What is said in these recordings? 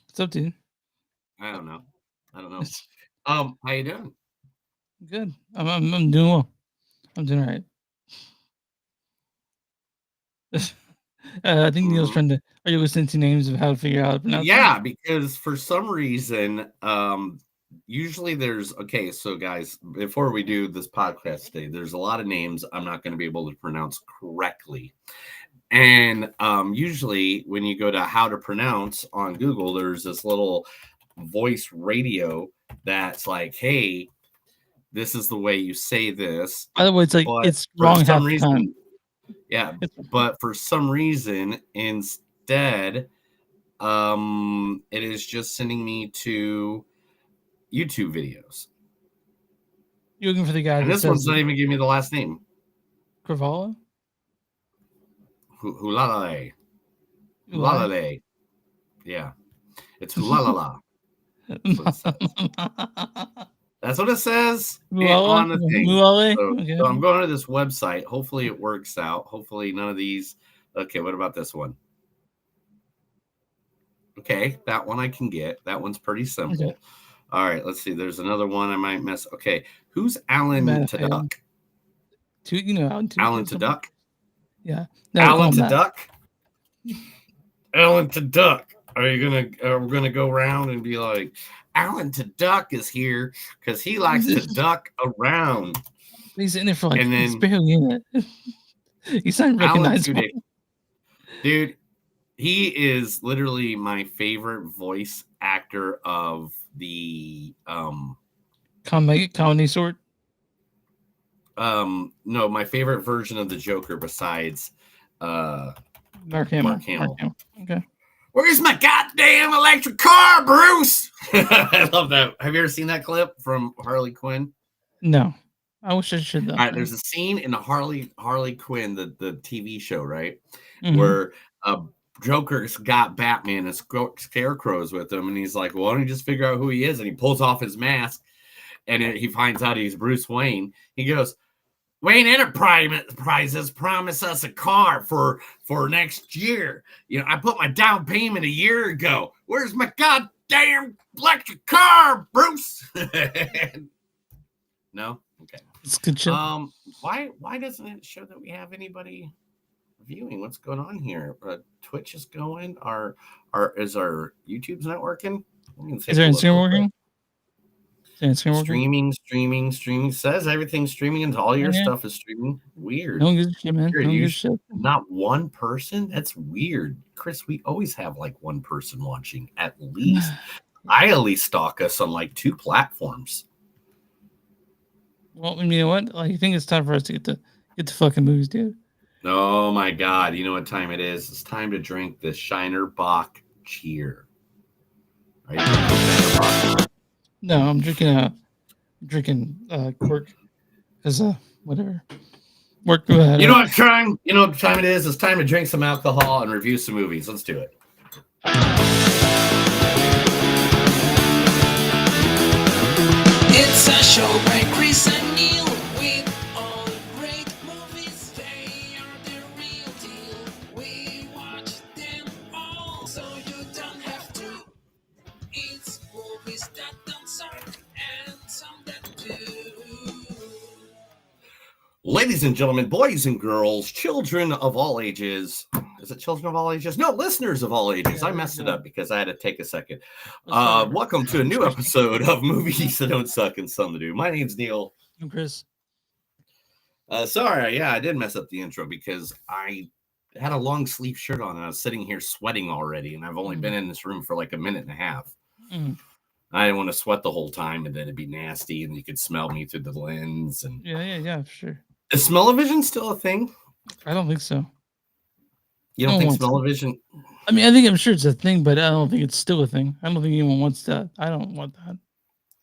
What's up, dude? I don't know. I don't know. How you doing? Good. I'm doing well. I'm doing all right. I think Neil's Mhm. trying to. Are you listening to names of how to figure out how to pronounce them? Yeah, because for some reason, usually there's okay. So, guys, before we do this podcast today, there's a lot of names I'm not going to be able to pronounce correctly. And usually, when you go to how to pronounce on Google, there's this little voice radio that's like, "Hey, this is the way you say this." By the way, it's like But it's for wrong some half the time. reason, yeah, It's, but for some reason, instead, it is just sending me to YouTube videos. you're looking for the guy And that this one's says not even giving me the last name. Cravala? Hulalale. Ulai? Hulalale. Yeah. It's hulalala. That's what it says. That's what it says Muala? on the thing. Muale? So, Okay. so I'm going to this website. Hopefully it works out. Hopefully none of these. Okay, what about this one? Okay, that one I can get. That one's pretty simple. Okay. All right, let's see. There's another one I might miss. Okay, who's Alan Tudyk? You know Alan Tudyk. Alan Tudyk? Yeah. No, Alan Tudyk? Alan Tudyk. Are you gonna? We're gonna go around and be like, Alan Tudyk is here because he likes to duck around. He's in there for like, And then he's barely in it. He's not recognizable. Dude, he is literally my favorite voice actor of the comedy sort. No, my favorite version of the Joker besides Mark Hamill. Okay. Where's my goddamn electric car, Bruce? I love that. Have you ever seen that clip from Harley Quinn? No. I wish I should though. All right, there's a scene in the Harley Quinn, the TV show, right? Mm-hmm. Where Joker's got Batman and Scarecrow's with him, and he's like, well, why don't you just figure out who he is? And he pulls off his mask, and he finds out he's Bruce Wayne. He goes, Wayne Enterprises promised us a car for next year. You know, I put my down payment a year ago. Where's my goddamn electric car, Bruce? No? Okay. It's good shit. Why doesn't it show that we have anybody viewing? What's going on here? Twitch is going. Is our YouTube's not working? Is there Instagram working? Streaming says everything's streaming and all your stuff is streaming. Weird. No good shit, man. Weird. No good shit. Not one person? That's weird. Chris, we always have like one person watching at least. I at least stalk us on like 2 platforms. Well, you know what? Like, I think it's time for us to get the fucking movies, dude. Oh my God. You know what time it is? It's time to drink this Shiner Bock Cheer. Are you drinking Shiner Bock? No, I'm drinking Quirk as whatever. Work. You know what time? You know what time it is? It's time to drink some alcohol and review some movies. Let's do it. It's a show by Chris and Neil with all great movies. They are the real deal. We watch them all, so you don't have to. It's movies that don't suck and some that do. Ladies and gentlemen, boys and girls, children of all ages. Is it children of all ages? No, listeners of all ages. I messed it up because I had to take a second. Welcome to a new episode of Movies That Don't Suck and Some That Do. My name's Neil. I'm Chris. Sorry, I did mess up the intro because I had a long sleeve shirt on and I was sitting here sweating already, and I've only been in this room for like a minute and a half. I didn't want to sweat the whole time, and then it'd be nasty, and you could smell me through the lens. And yeah, for sure. Is smell-o-vision still a thing? I don't think so. You don't think smell-o-vision? I mean, I think I'm sure it's a thing, but I don't think it's still a thing. I don't think anyone wants that. I don't want that.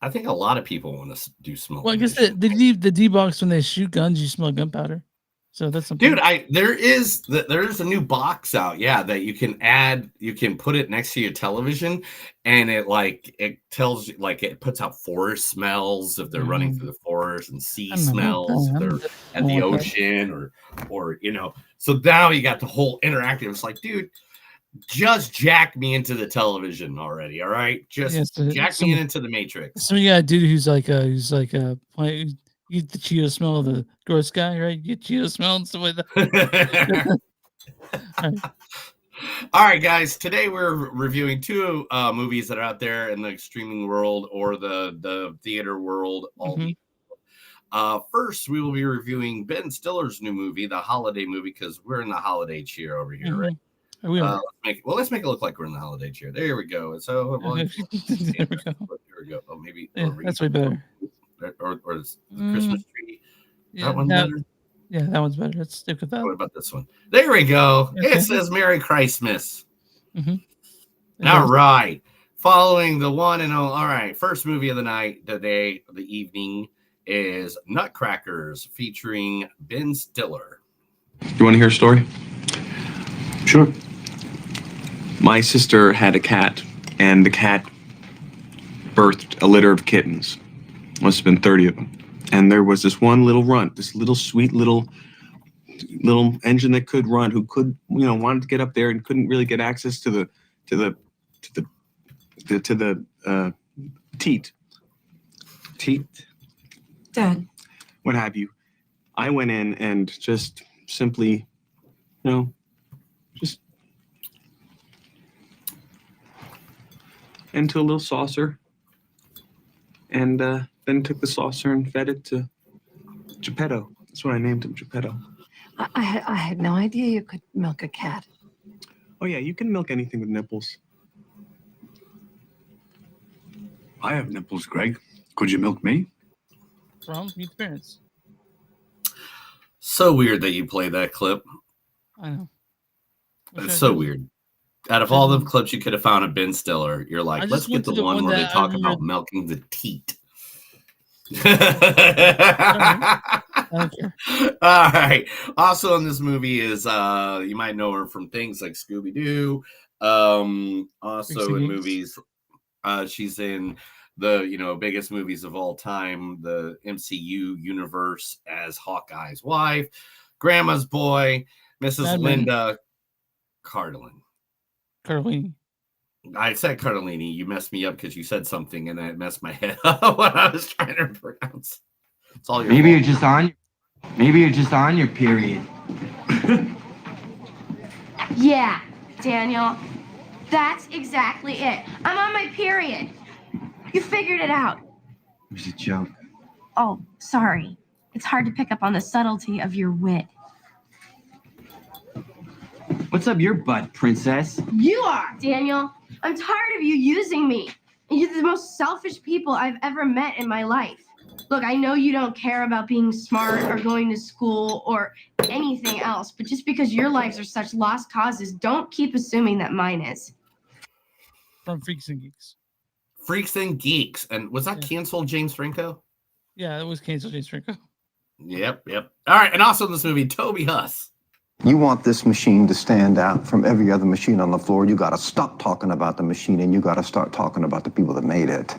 I think a lot of people want to do smell-o-vision. Well, I guess the D-box, when they shoot guns, you smell gunpowder. So that's something. Dude, there's a new box out, that you can add. You can put it next to your television, and it tells you, like, it puts out forest smells if they're running through the forest, and sea smells if they're at the ocean, or So now you got the whole interactive. It's like, dude, just jack me into the television already, all right? Just jack me into the Matrix. So you got a dude who's like you get the Cheeto smell of the gross guy, right? You get Cheeto smell and stuff like that. All right, guys. Today we're reviewing two movies that are out there in the streaming world or the theater world. First, we will be reviewing Ben Stiller's new movie, the holiday movie, because we're in the holiday cheer over here, right? Let's make it look like we're in the holiday cheer. There we go. So there we go. Here we go. Oh, maybe that's way better. Or the Christmas tree. Yeah, that one better. Yeah, that one's better. Let's stick with that. What about this one? There we go. Okay. It says Merry Christmas. All right. Following the one and all right. First movie of the night, the evening is Nutcrackers featuring Ben Stiller. You want to hear a story? Sure. My sister had a cat, and the cat birthed a litter of kittens. Must have been 30 of them. And there was this one little runt, this little sweet little engine that could run, who could, wanted to get up there and couldn't really get access to the teat. Dad. What have you. I went in and just simply, just into a little saucer, and then took the saucer and fed it to Geppetto. That's what I named him, Geppetto. I had no idea you could milk a cat. Oh yeah, you can milk anything with nipples. I have nipples, Greg. Could you milk me? From Meet the Parents. So weird that you play that clip. I know. It's so weird. Out of all the clips you could have found of Ben Stiller, you're like, let's get the one where they talk about milking the teat. Okay. All right. Also in this movie is you might know her from things like Scooby-Doo. Also in movies, she's in the biggest movies of all time, the MCU universe, as Hawkeye's wife, Grandma's Boy, Mrs. Linda Cardellini. I said Cardellini. You messed me up because you said something, and it messed my head up when I was trying to pronounce. It's all your Maybe fault. you're just on your period. Yeah, Daniel. That's exactly it. I'm on my period. You figured it out. It was a joke. Oh, sorry. It's hard to pick up on the subtlety of your wit. What's up your butt, princess? You are, Daniel. I'm tired of you using me. You're the most selfish people I've ever met in my life. Look, I know you don't care about being smart or going to school or anything else, but just because your lives are such lost causes, don't keep assuming that mine is. From Freaks and Geeks. Freaks and Geeks. And was that canceled, James Franco? Yeah, it was canceled, James Franco. Yep. All right, and also in this movie, Toby Huss. You want this machine to stand out from every other machine on the floor, you got to stop talking about the machine and you got to start talking about the people that made it.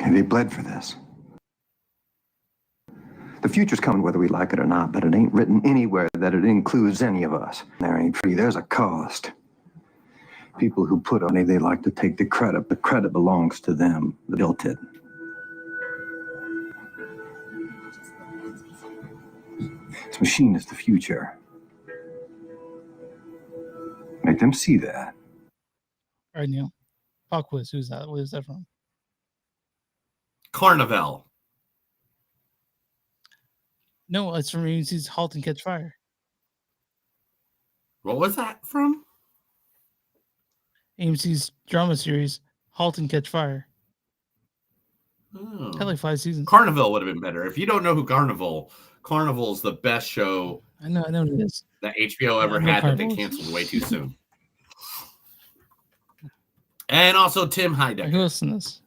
And they bled for this. The future's coming whether we like it or not, but it ain't written anywhere that it includes any of us. There ain't free, there's a cost. People who put on it, they like to take the credit. The credit belongs to them that built it. This machine is the future. Make them see that. All right, Neil. Pop quiz. Who's that? Where's that from? Carnival. No, it's from AMC's Halt and Catch Fire. What was that from? AMC's drama series, Halt and Catch Fire. Oh. Had like 5 seasons. Carnival would have been better. If you don't know who Carnival's the best show I know what it is. that HBO ever had that they canceled way too soon. And also Tim Heidecker. Who else in this?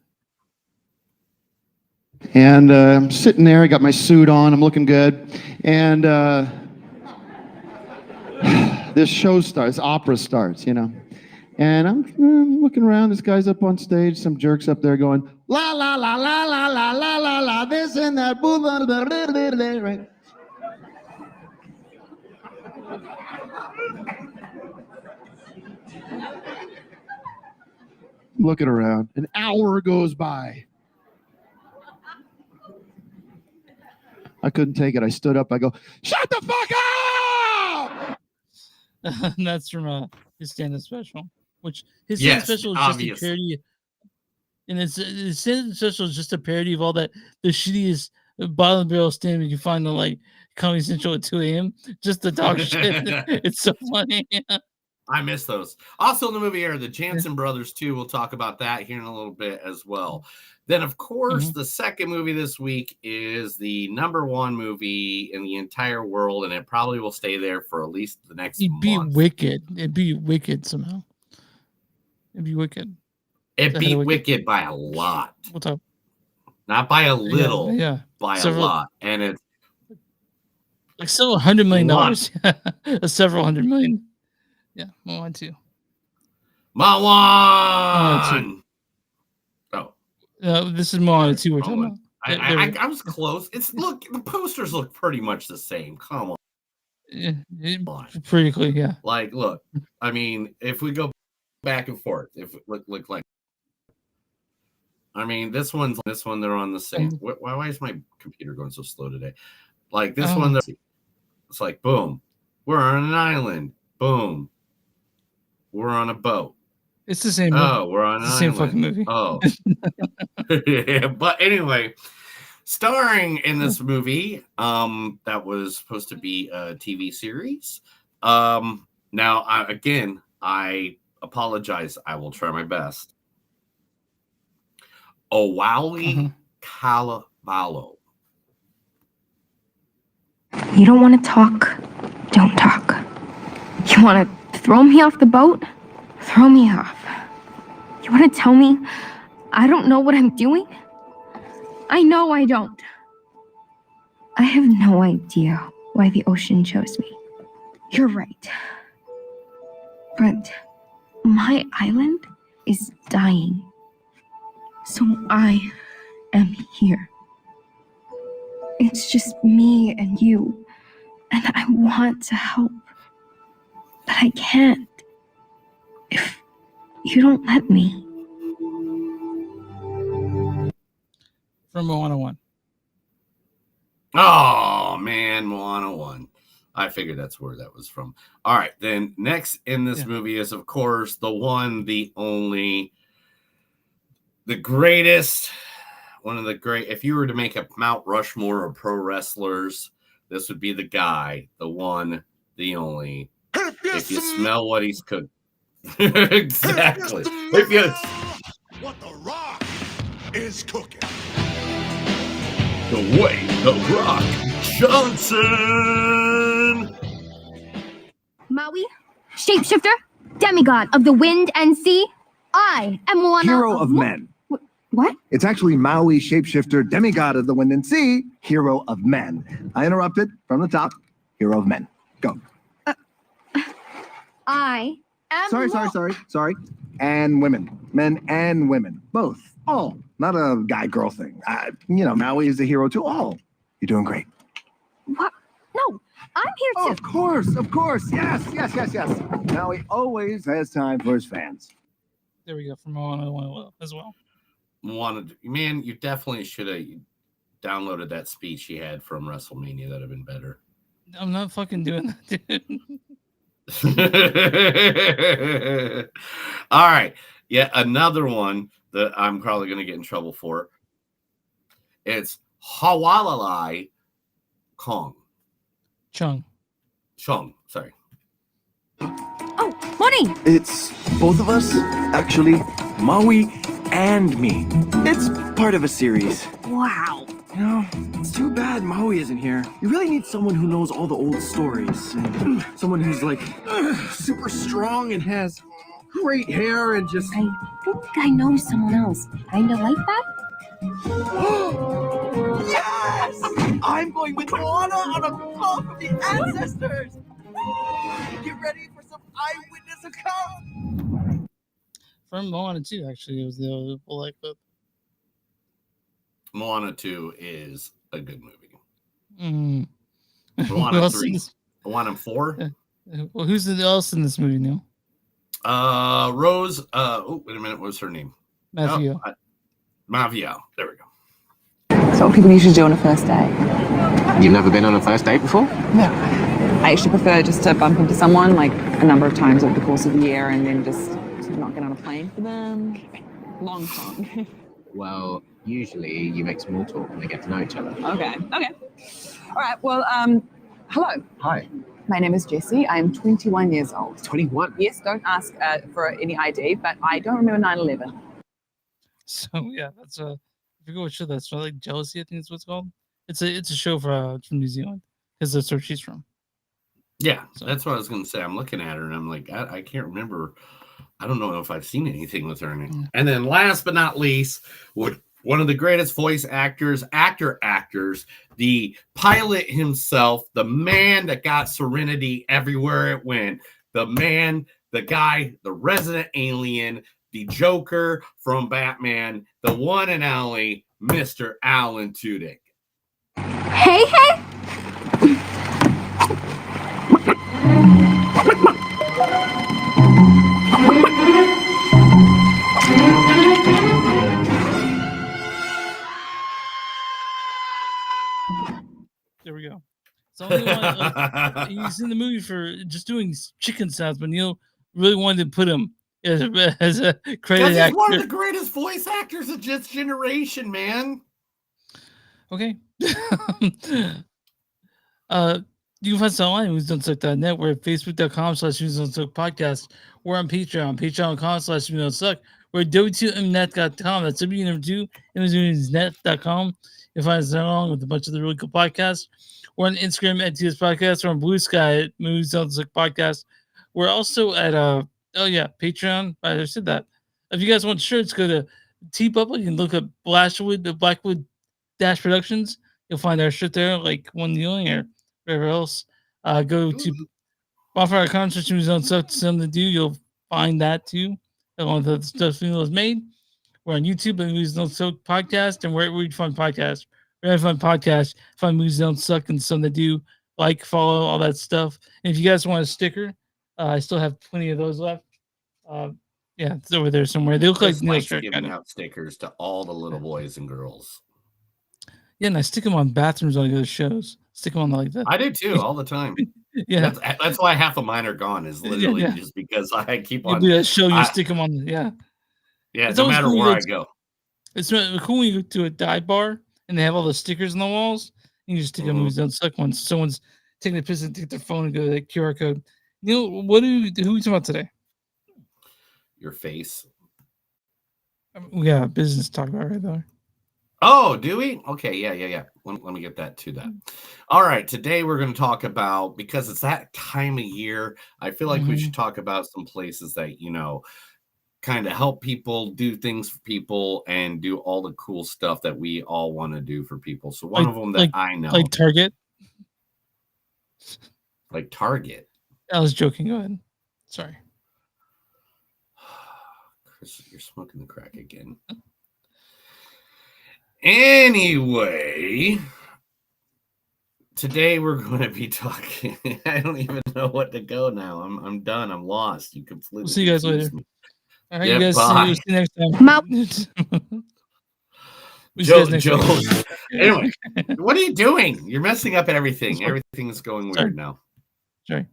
And I'm sitting there, I got my suit on, I'm looking good. And this show starts, this opera starts, you know. And I'm looking around. This guy's up on stage. Some jerks up there going, la, la, la, la, la, la, la, la, la, this and that. Blah, blah, blah, blah, blah, blah, right? Looking around. An hour goes by. I couldn't take it. I stood up. I go, shut the fuck up! And that's from his stand-up special, which his stand-up special is just a parody. And his stand-up special is just a parody of all the shittiest bottom barrel stand you find on like Comedy Central at 2 a.m. Just the dog shit. It's so funny. I miss those. Also in the movie era, the Jansen Brothers too. We'll talk about that here in a little bit as well. Then, of course, the second movie this week is the #1 movie in the entire world, and it probably will stay there for at least the next month. It'd be Wicked. It'd be Wicked somehow. It'd be Wicked. It beat Wicked by a lot. We'll talk. Not by a little, by several, a lot. And it's like several $100 million. Several $100 million. Yeah, Moana 2. Moana! This is Moana 2 we're talking about. I was close. Look, the posters look pretty much the same. Come on. Pretty clear, yeah. Like, look, I mean, if we go back and forth, if it look like, I mean, this one, they're on the same. Why is my computer going so slow today? Like this one, it's like, boom, we're on an island. Boom, we're on a boat. It's the same movie. Oh, we're on an island. Same fucking movie. Oh. Yeah, but anyway, starring in this movie, that was supposed to be a TV series. Now, I apologize. I will try my best. Owali Kalabalo. You don't want to talk? Don't talk. You want to throw me off the boat? Throw me off. You want to tell me I don't know what I'm doing? I know I don't. I have no idea why the ocean chose me. You're right. But my island is dying. So I am here. It's just me and you. And I want to help. But I can't. If you don't let me. From Moana 1. Oh, man, Moana 1. I figured that's where that was from. All right, then next in this movie is, of course, the one, the only, the greatest, one of the great. If you were to make a Mount Rushmore of pro wrestlers, this would be the guy, the one, the only. If you smell what he's cooking. Exactly. If you... What the Rock is cooking. The way the Rock Johnson. Maui, shapeshifter, demigod of the wind and sea. I am Moana. Hero of men. What? It's actually Maui, shapeshifter, demigod of the wind and sea, hero of men. I interrupted from the top. Hero of men. Go. I am. Sorry. And women. Men and women. Both. All. Not a guy-girl thing. Maui is the hero to all. You're doing great. What? No, I'm here to. Of course. Yes. Maui always has time for his fans. There we go. From Moana 1 as well. Moana, man, you definitely should have downloaded that speech he had from WrestleMania. That'd have been better. I'm not fucking doing that, dude. All right. Yeah, another one that I'm probably going to get in trouble for. It's Hawalalai Kong. Chung, sorry. Oh, Money! It's both of us, actually. Maui and me. It's part of a series. Wow. You know, it's too bad Maui isn't here. You really need someone who knows all the old stories. And someone who's like super strong and has great hair and just... I think I know someone else. Kinda like that? Yes! I'm going with Moana on a call from the ancestors! You're ready for some eyewitness account? From Moana 2, actually, it was the other like clip. Moana 2 is a good movie. Mm. Moana 3. Moana 4. Well, who's else in this movie, Neil? Rose. Oh, wait a minute. What was her name? Mafia. Mafia. There we go. That's what people usually do on a first date. You've never been on a first date before? No. I actually prefer just to bump into someone like a number of times over the course of the year and then just not get on a plane for them. Long talk. Well, usually you make small talk and they get to know each other. Okay. All right, well, hello. Hi. My name is Jessie. I'm 21 years old. 21? Yes, don't ask for any ID, but I don't remember 9/11. So, yeah, that's I forget what show that's from, like Jealousy, I think is what it's called. It's a show from New Zealand because that's where she's from. Yeah, that's what I was going to say. I'm looking at her and I'm like, I can't remember. I don't know if I've seen anything with her in it. And then last but not least, one of the greatest voice actors, the pilot himself, the man that got Serenity everywhere it went, the man, the guy, the resident alien, the Joker from Batman, the one and only Mr. Alan Tudyk. Hey! There we go. So he's in the movie for just doing chicken sounds, but Neil really wanted to put him as a credit actor. He's one of the greatest voice actors of this generation, man. Okay. You can find us online at MoviesDon'tSuck.net. We're at Facebook.com/MoviesDon'tSuck podcast. We're on Patreon, Patreon.com/MoviesDon'tSuck. We're at W2Mnet.com. That's W2Mnet.com. You'll find us along with a bunch of the really cool podcasts. We're on Instagram at TS Podcast. We're on Blue Sky at Movies Don't Suck Podcast. We're also at Patreon. I said that. If you guys want shirts, go to TeePublic and look up Blackwood Dash Productions. You'll find our shirt there, like One Kneeling or wherever else. Go to Bonfire Concerts, Movies Don't Suck, Something to Do. You'll find that too, along with the stuff Neil made. We're on YouTube at Movies Don't Suck Podcast, and wherever you find podcasts. Wherever you find podcasts, find Movies Don't Suck and Something to Do. Like, follow, all that stuff. And if you guys want a sticker, I still have plenty of those left. Yeah, it's over there somewhere. They look like Neil's shirt. Giving out stickers to all the little boys and girls. Yeah, and I stick them on bathrooms on other shows. Stick them on like that. I do too, all the time. Yeah, that's why half of mine are gone. Is literally just because I keep on. You show you stick them on. Yeah, it's no matter cool where I go. It's cool when you go to a dive bar and they have all the stickers on the walls. And you just stick on Movies Don't Suck once someone's taking a piss and take their phone and go to the QR code. Neil, who are we talking about today? Your face. We got a business talk about right there. Oh, do we? Okay, yeah. Let me get that to that. All right, today we're going to talk about, because it's that time of year, I feel like we should talk about some places that, kind of help people, do things for people, and do all the cool stuff that we all want to do for people. So one of them that I know. Like Target? Like Target? I was joking. Go ahead. Sorry. Chris, you're smoking the crack again. Anyway, today we're going to be talking. I don't even know what to go now. I'm done. I'm lost. You completely. We'll see you guys later. All right, you guys. Bye. See you next time. Joe. Anyway, what are you doing? You're messing up everything. Everything is going weird now. Sorry.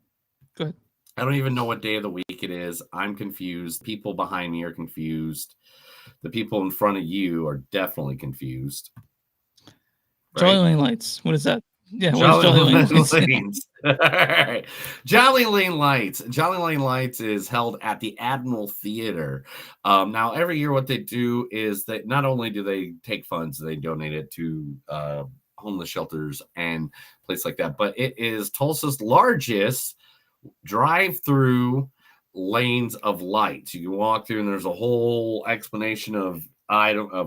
Go ahead. I don't even know what day of the week it is. I'm confused. People behind me are confused. The people in front of you are definitely confused. Right? Jolly Lane Lights. What is that? Yeah, Jolly Lane Lights. Jolly Lane Lights. Jolly Lane Lights is held at the Admiral Theater. Now, every year what they do is that not only do they take funds, they donate it to homeless shelters and places like that, but it is Tulsa's largest drive-through lanes of lights. You can walk through and there's a whole explanation of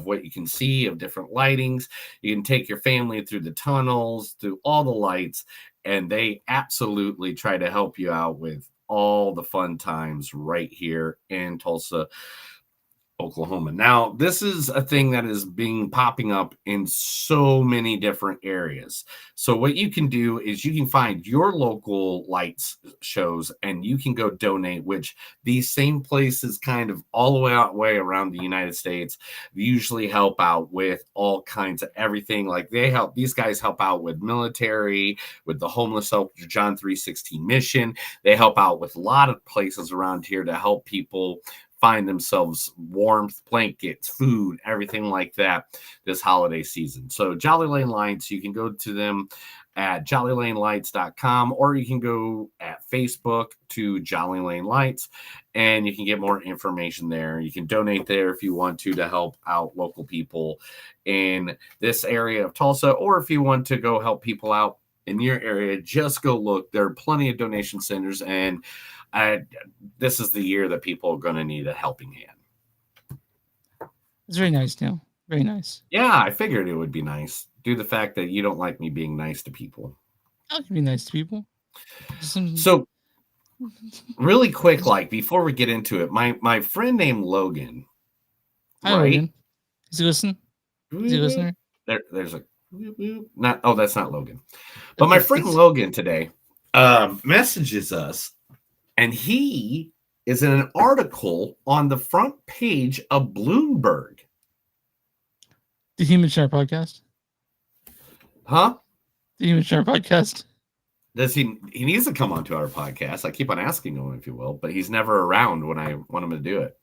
what you can see, of different lightings. You can take your family through the tunnels, through all the lights, and they absolutely try to help you out with all the fun times right here in Tulsa, Oklahoma. Now, this is a thing that is popping up in so many different areas. So what you can do is you can find your local lights shows and you can go donate, which these same places kind of all the way around the United States usually help out with all kinds of everything. Like these guys help out with military, with the homeless help, John 3:16 mission. They help out with a lot of places around here to help people find themselves warmth, blankets, food, everything like that this holiday season. So Jolly Lane Lights, you can go to them at jollylanelights.com, or you can go at Facebook to Jolly Lane Lights and you can get more information there. You can donate there if you want to help out local people in this area of Tulsa, or if you want to go help people out in your area, just go look. There are plenty of donation centers, and this is the year that people are going to need a helping hand. It's very nice, Neil. Very nice. Yeah, I figured it would be nice. Due to the fact that you don't like me being nice to people. I can be nice to people. So, really quick, like before we get into it, my friend named Logan. Hi, right? Logan. Is he listening? Is he a listener? There's a not. Oh, that's not Logan. But my friend Logan today messages us. And he is in an article on the front page of Bloomberg. The Human Shark podcast? Huh? The Human Shark podcast? Does he needs to come onto our podcast. I keep on asking him, if you will, but he's never around when I want him to do it.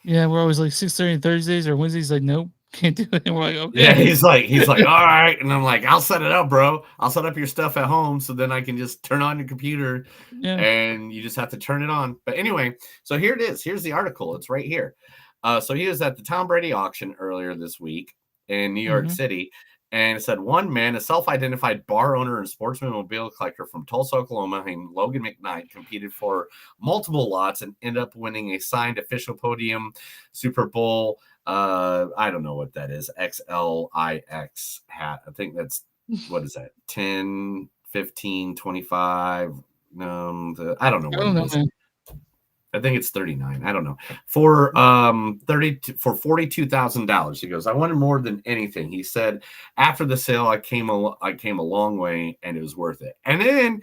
Yeah, we're always like 6:30 Thursdays or Wednesdays, like, nope, can't do it. And we're like, okay. Yeah, he's like, all right. And I'm like, I'll set it up, bro. I'll set up your stuff at home so then I can just turn on your computer and you just have to turn it on. But anyway, so here it is. Here's the article. It's right here. So he was at the Tom Brady auction earlier this week in New York City. And it said one man, a self-identified bar owner and sportsman mobile collector from Tulsa, Oklahoma, named Logan McKnight, competed for multiple lots and ended up winning a signed official podium Super Bowl. I don't know what that is. XLIX hat. I think that's, what is that? 10, 15, 25. I don't know what it is. I think it's 39. I don't know. For $42,000. He goes, I wanted more than anything. He said, after the sale, I came a long way and it was worth it. And then,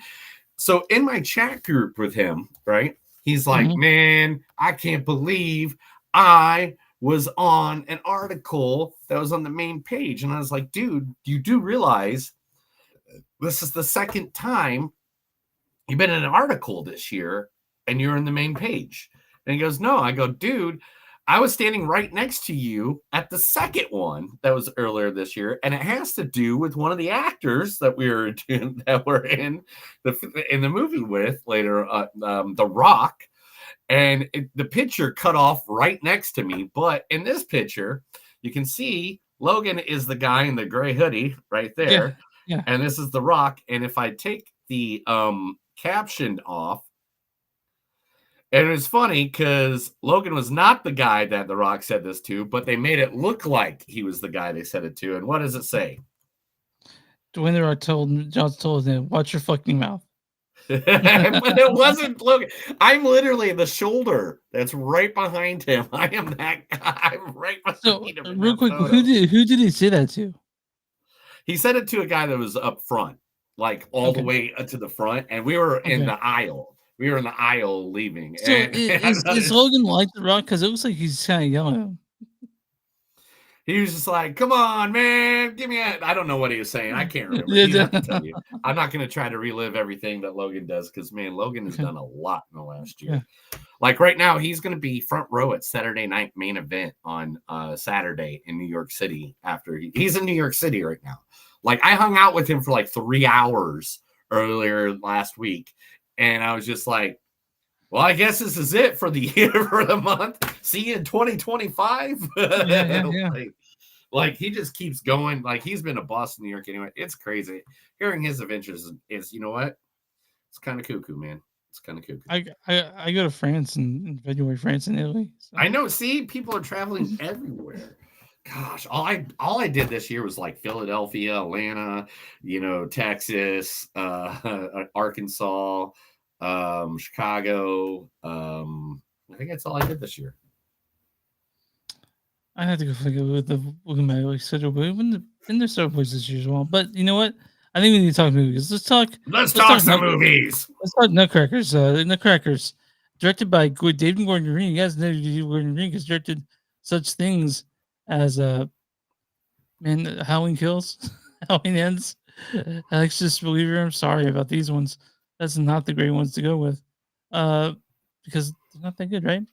so in my chat group with him, right? He's like, man, I can't believe I was on an article that was on the main page. And I was like, dude, you do realize this is the second time you've been in an article this year and you're in the main page. And he goes, no. I go, dude, I was standing right next to you at the second one that was earlier this year. And it has to do with one of the actors that we're in the movie with later, The Rock. And the picture cut off right next to me. But in this picture, you can see Logan is the guy in the gray hoodie right there. Yeah. And this is The Rock. And if I take the caption off, and it's funny because Logan was not the guy that The Rock said this to, but they made it look like he was the guy they said it to. And what does it say? Dwayne The Rock told him, watch your fucking mouth. But it wasn't Logan. I'm literally the shoulder that's right behind him. I am that guy. I'm right behind him. Real quick, who did he say that to? He said it to a guy that was up front, like all the way to the front, and we were in the aisle. We were in the aisle leaving. So is Logan like The Rock? Because it looks like he's kind of yelling at him. He was just like, come on, man, give me a... I don't know what he was saying. I can't remember. He'd have to tell you. I'm not going to try to relive everything that Logan does because, man, Logan has done a lot in the last year. Yeah. Like right now, he's going to be front row at Saturday night main event on Saturday in New York City. After he's in New York City right now. Like I hung out with him for like 3 hours earlier last week. And I was just like, well, I guess this is it for the year, for the month. See you in 2025. Yeah. Like he just keeps going. Like he's been a boss in New York anyway. It's crazy. Hearing his adventures is you know what? It's kind of cuckoo, man. It's kind of cuckoo. I go to France in February, France and Italy. So. I know. See, people are traveling everywhere. Gosh, all I did this year was like Philadelphia, Atlanta, Texas, Arkansas, Chicago. I think that's all I did this year. I have to go figure with my schedule, but in the Star Wars this year as well. But you know what? I think we need to talk movies. Let's talk some movies. Let's talk Nutcrackers. Nutcrackers, directed by David Gordon Green. You guys know David Gordon Green has directed such things as Halloween Kills, Halloween Ends, Alexis Believer. I'm sorry about these ones. That's not the great ones to go with, because they're not that good, right?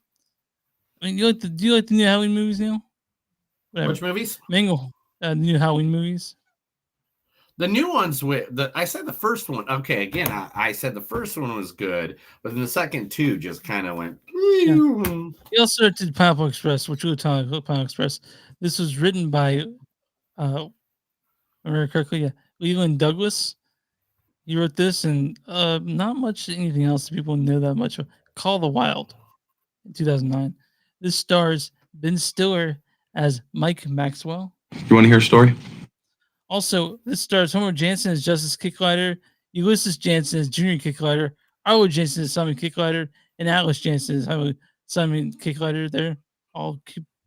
I mean, do you like the new Halloween movies, Neil? Whatever. Which movies? Mangle, the new Halloween movies. The new ones I said the first one. Okay, again, I said the first one was good, but then the second two just kind of went. Yeah. He also did Pineapple Express, which we'll talk about Pineapple Express. This was written by, remember correctly, Leland Douglas. He wrote this, and not much anything else people know that much of. Call the Wild, in 2009. This stars Ben Stiller as Mike Maxwell. You want to hear a story? Also, this stars Homer Jansen as Justice Kicklighter, Ulysses Jansen as Junior Kicklighter, Arlo Jansen as Simon Kicklighter, and Atlas Jansen as Simon Kicklighter. They're all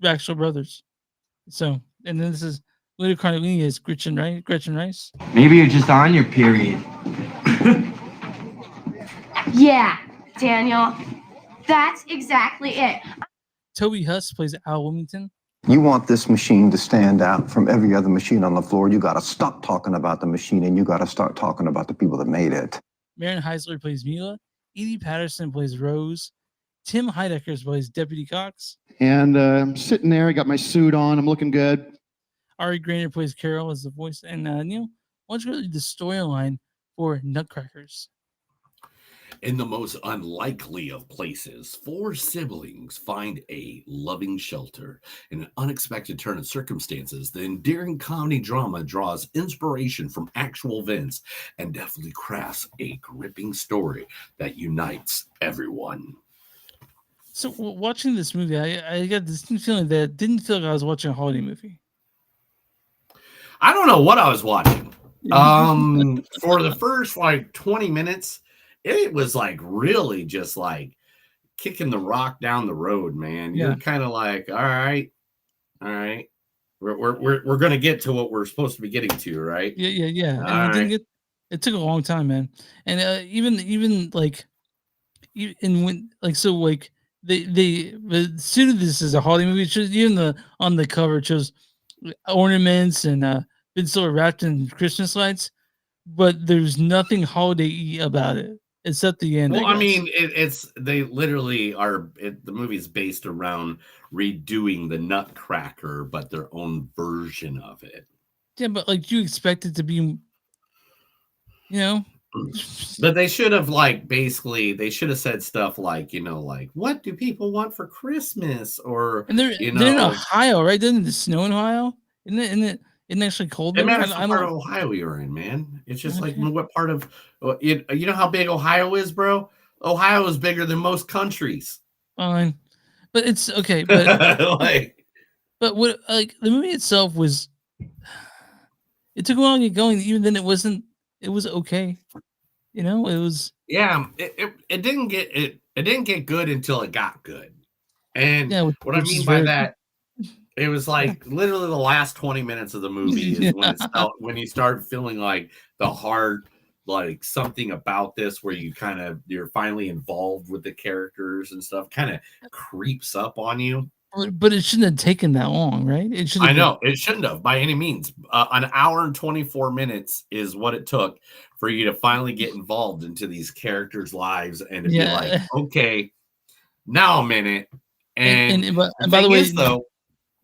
actual brothers. So, and then this is Lita Cardellini as Gretchen Rice. Maybe you're just on your period. Yeah, Daniel. That's exactly it. Toby Huss plays Al Wilmington. You want this machine to stand out from every other machine on the floor. You got to stop talking about the machine and you got to start talking about the people that made it. Marion Heisler plays Mila. Edie Patterson plays Rose. Tim Heidecker plays Deputy Cox. And I'm sitting there. I got my suit on. I'm looking good. Ari Grainer plays Carol as the voice. And Neil, why don't you read the storyline for Nutcrackers? In the most unlikely of places, 4 siblings find a loving shelter. In an unexpected turn of circumstances, the endearing comedy drama draws inspiration from actual events and definitely crafts a gripping story that unites everyone. So watching this movie, I got this feeling that it didn't feel like I was watching a holiday movie. I don't know what I was watching. For the first 20 minutes, it was really just kicking the rock down the road, man. You're kind of like, all right, we're gonna get to what we're supposed to be getting to, right? Yeah. And it took a long time, man. And even they suited this as a holiday movie. It shows, even on the cover, it shows ornaments and Ben Stiller wrapped in Christmas lights, but there's nothing holiday-y about it. Except the end. Well, I mean, they literally are. The movie is based around redoing the Nutcracker, but their own version of it. Yeah, but you expect it to be, But they should have they should have said stuff what do people want for Christmas? Or and they're in Ohio, right? Doesn't it snow in Ohio? Isn't it actually cold? It matters what part of Ohio you're in, man. It's just what part of you know how big Ohio is, bro. Ohio is bigger than most countries. Fine, but it's okay. But but what the movie itself was. It took a while to get going. Even then, it wasn't. It was okay. It was. Yeah, it didn't get good until it got good. And what I mean by that. It was literally the last 20 minutes of the movie is when you start feeling the hard, something about this where you're finally involved with the characters and stuff kind of creeps up on you. But it shouldn't have taken that long, right? It shouldn't have by any means. An hour and 24 minutes is what it took for you to finally get involved into these characters' lives and to be like, okay, now I'm in it. And by the way, though.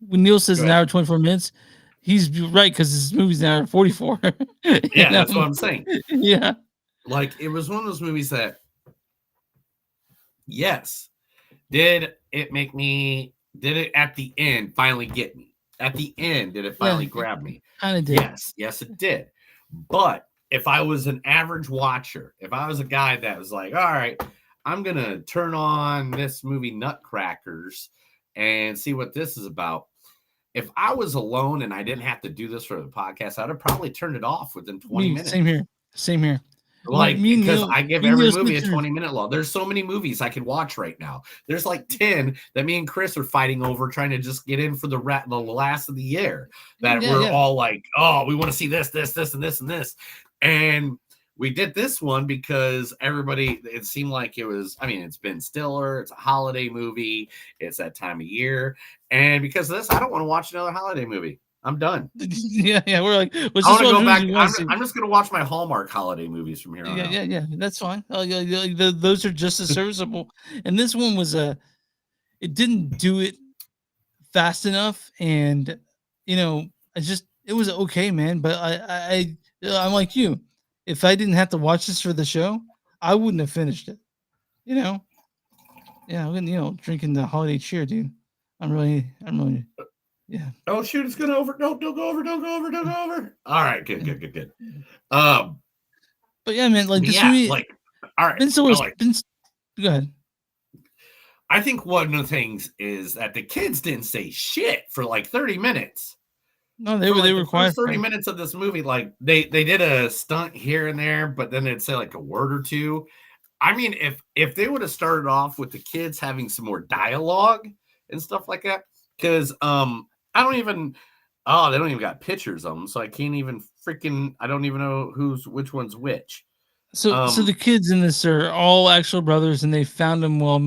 When Neil says an hour 24 minutes, he's right because this movie's an hour 44. Yeah, that's what I'm saying. Yeah. It was one of those movies that, yes, did it at the end finally get me? At the end, did it finally grab me? Kind of did. Yes, it did. But if I was an average watcher, if I was a guy that was all right, I'm going to turn on this movie Nutcrackers and see what this is about. If I was alone and I didn't have to do this for the podcast, I'd have probably turned it off within 20 minutes. Same here. Like, because I give every movie a 20-minute law. There's so many movies I could watch right now. There's like 10 that me and Chris are fighting over, trying to just get in for the last of the year. That we're all like, oh, we want to see this, this, this, and this, and this. And we did this one because everybody, it seemed like it was, I mean, it's Ben Stiller. It's a holiday movie. It's that time of year. And because of this, I don't want to watch another holiday movie. I'm done. Yeah. We're like, I want to go back. I'm just going to watch my Hallmark holiday movies from here on out. Yeah. That's fine. Those are just as serviceable. And this one was it didn't do it fast enough. And, it was okay, man. But I'm like you. If I didn't have to watch this for the show, I wouldn't have finished it. Yeah, I'm drinking the holiday cheer, dude. I'm really. Yeah. Oh shoot! It's gonna over. Don't go over. Don't go over. All right. Good. But yeah, man. Like this movie. Like, all right. Go ahead. I think one of the things is that the kids didn't say shit for like 30 minutes. No, they were quiet. 30 minutes of this movie, like they did a stunt here and there, but then they'd say like a word or two. I mean, if they would have started off with the kids having some more dialogue and stuff like that, because they don't even got pictures of them, so I can't even I don't even know which one's which. So the kids in this are all actual brothers, and they found them while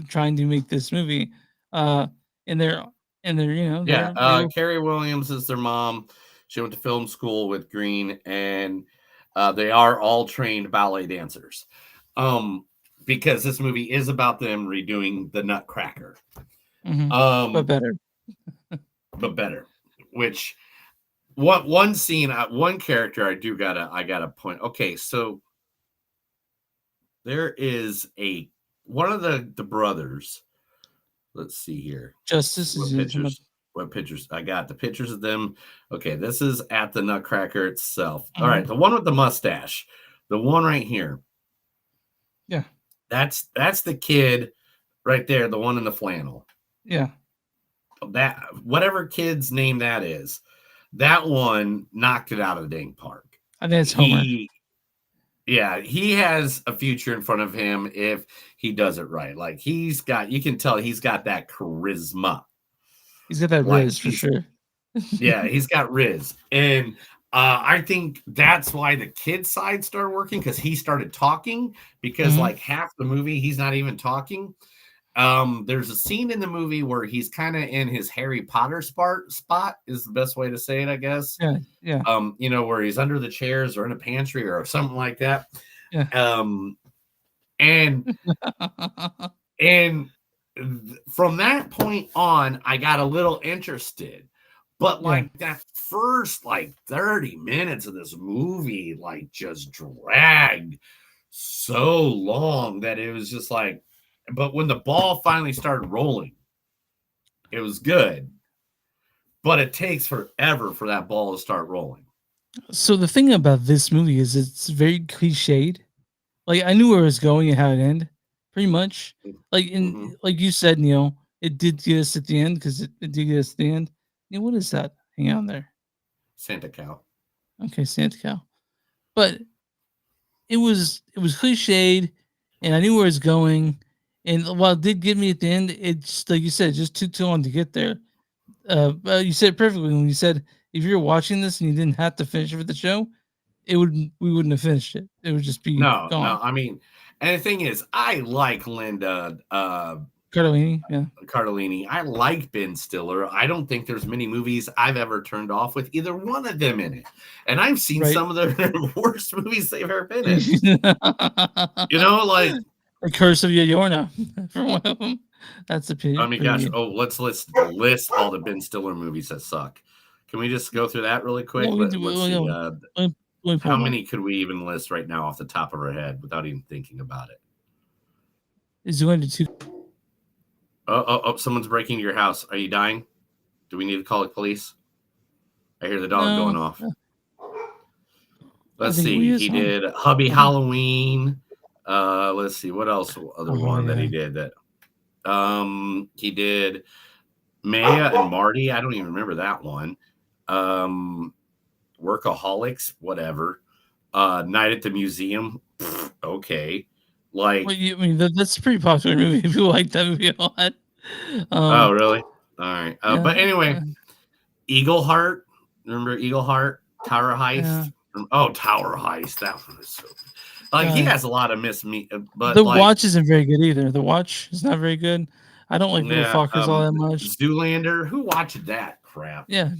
trying to make this movie. And they're Carrie Williams is their mom. She went to film school with Green, and they are all trained ballet dancers. Because this movie is about them redoing the Nutcracker. Mm-hmm. But better. Which one scene, one character I gotta point. Okay, so there is one of the brothers. Let's see here. Justice is what pictures? I got the pictures of them. Okay, this is at the Nutcracker itself. All right, the one with the mustache, the one right here. Yeah, that's the kid right there, the one in the flannel. Yeah, that whatever kid's name that is, that one knocked it out of the dang park. I think it's Homer. He has a future in front of him if he does it right. Like you can tell he's got that charisma. He's got that riz for sure. Yeah, he's got riz. And I think that's why the kid side started working, because he started talking, because like half the movie, he's not even talking. There's a scene in the movie where he's kind of in his Harry Potter spot is the best way to say it, I guess. Yeah. Where he's under the chairs or in a pantry or something like that. Yeah. And from that point on, I got a little interested. But like that first 30 minutes of this movie just dragged so long that it was just like. But when the ball finally started rolling, it was good. But it takes forever for that ball to start rolling. So the thing about this movie is it's very cliched. Like I knew where it was going and how it ended, pretty much. Like like you said, Neil, it did get us at the end because it did get us at the end. Neil, what is that hanging on there? Santa cow. Okay, Santa cow. But it was cliched, and I knew where it's going. And while it did get me at the end, it's like you said, just took too long to get there. You said it perfectly when you said if you're watching this and you didn't have to finish it for the show, we wouldn't have finished it. It would just be gone. No. I mean, and the thing is, I like Linda Cardellini. Yeah, Cardellini. I like Ben Stiller. I don't think there's many movies I've ever turned off with either one of them in it, and I've seen some of the worst movies they've ever been in. Like. The Curse of Llorona for one of them. That's a pity. I mean, gosh. Oh, let's list all the Ben Stiller movies that suck. Can we just go through that really quick? Let's see. How many could we even list right now off the top of our head without even thinking about it? Is going to two. Oh! Someone's breaking into your house. Are you dying? Do we need to call the police? I hear the dog going off. Let's see. He did Hubby Halloween. Let's see what else. That he did that. He did Maya and Marty. I don't even remember that one. Workaholics, whatever. Night at the Museum. Okay. Like, well, I mean, that's a pretty popular movie. If you like that movie a lot. Oh, really? All right. Yeah, But anyway, Eagle Heart. Remember Eagle Heart? Tower Heist. Yeah. Oh, Tower Heist. That one is so. Like he has a lot of but The like, Watch isn't very good either. The Watch is not very good. I don't like Little Fockers all that much. Zoolander. Who watched that crap? Yeah.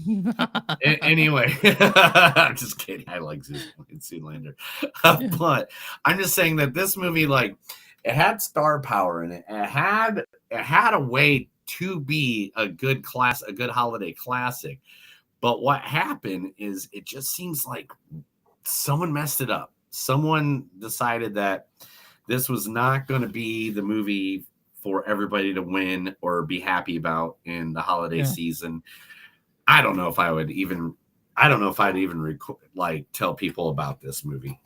Anyway, I'm just kidding. I like Zoolander. But I'm just saying that this movie, like, it had star power in it. It had a way to be a good holiday classic. But what happened is it just seems like someone messed it up. Someone decided that this was not going to be the movie for everybody to win or be happy about in the holiday season. I don't know if I'd even tell people about this movie.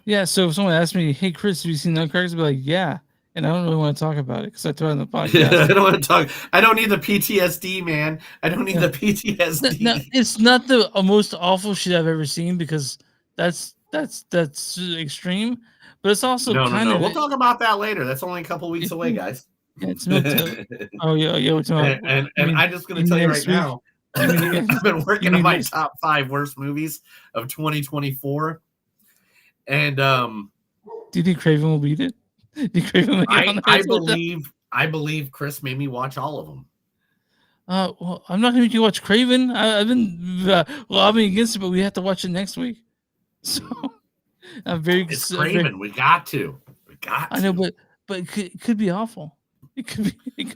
Yeah, so if someone asked me, "Hey Chris, have you seen Nutcrackers?" I'd be like, "Yeah," and I don't really want to talk about it because I told it on the podcast. I don't want to talk. I don't need the PTSD, man. I don't need the PTSD. No, it's not the most awful shit I've ever seen because that's extreme, but it's also kind of. We'll talk about that later. That's only a couple weeks away, guys. Yeah, it's oh yeah. We're talking and I'm just going to tell you right now. I've been working on my top 5 worst movies of 2024, and do you think Craven will beat it? Do you Craven I believe Chris made me watch all of them. Well, I'm not going to make you watch Craven. I've been lobbying against it, but we have to watch it next week. So I'm very. It's Craven. We got to. I know, but it could be awful. It could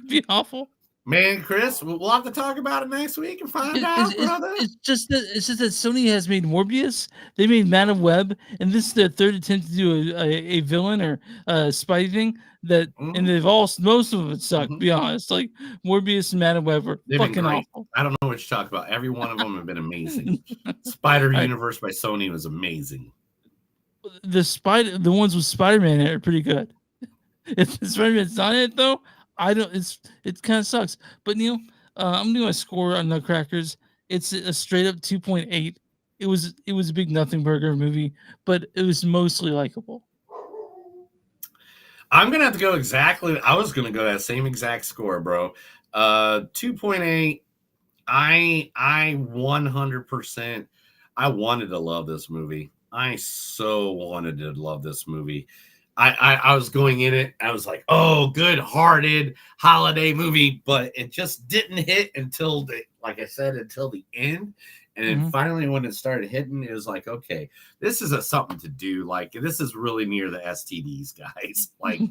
be awful. Man, Chris, we'll have to talk about it next week and find out, brother. It's just that Sony has made Morbius, they made Madam Web, and this is their third attempt to do a villain or a spy thing and they've most of it sucked. To be honest, like Morbius and Madam Web are fucking awful. I don't know what you talk about. Every one of them have been amazing. Spider-Universe by Sony was amazing. The ones with Spider-Man in it are pretty good. If Spider-Man's not in it though, it kind of sucks. But Neil, I'm doing a score on Nutcrackers. It's a straight up 2.8. It was a big nothing burger movie, but it was mostly likable. I'm gonna have to go exactly. I was gonna go that same exact score, bro. 2.8. I 100%. I wanted to love this movie. I so wanted to love this movie. I was going in it. I was like, oh, good-hearted holiday movie, but it just didn't hit until until the end. And then finally, when it started hitting, it was like, okay, this is something to do. Like, this is really near the STDs, guys. Like,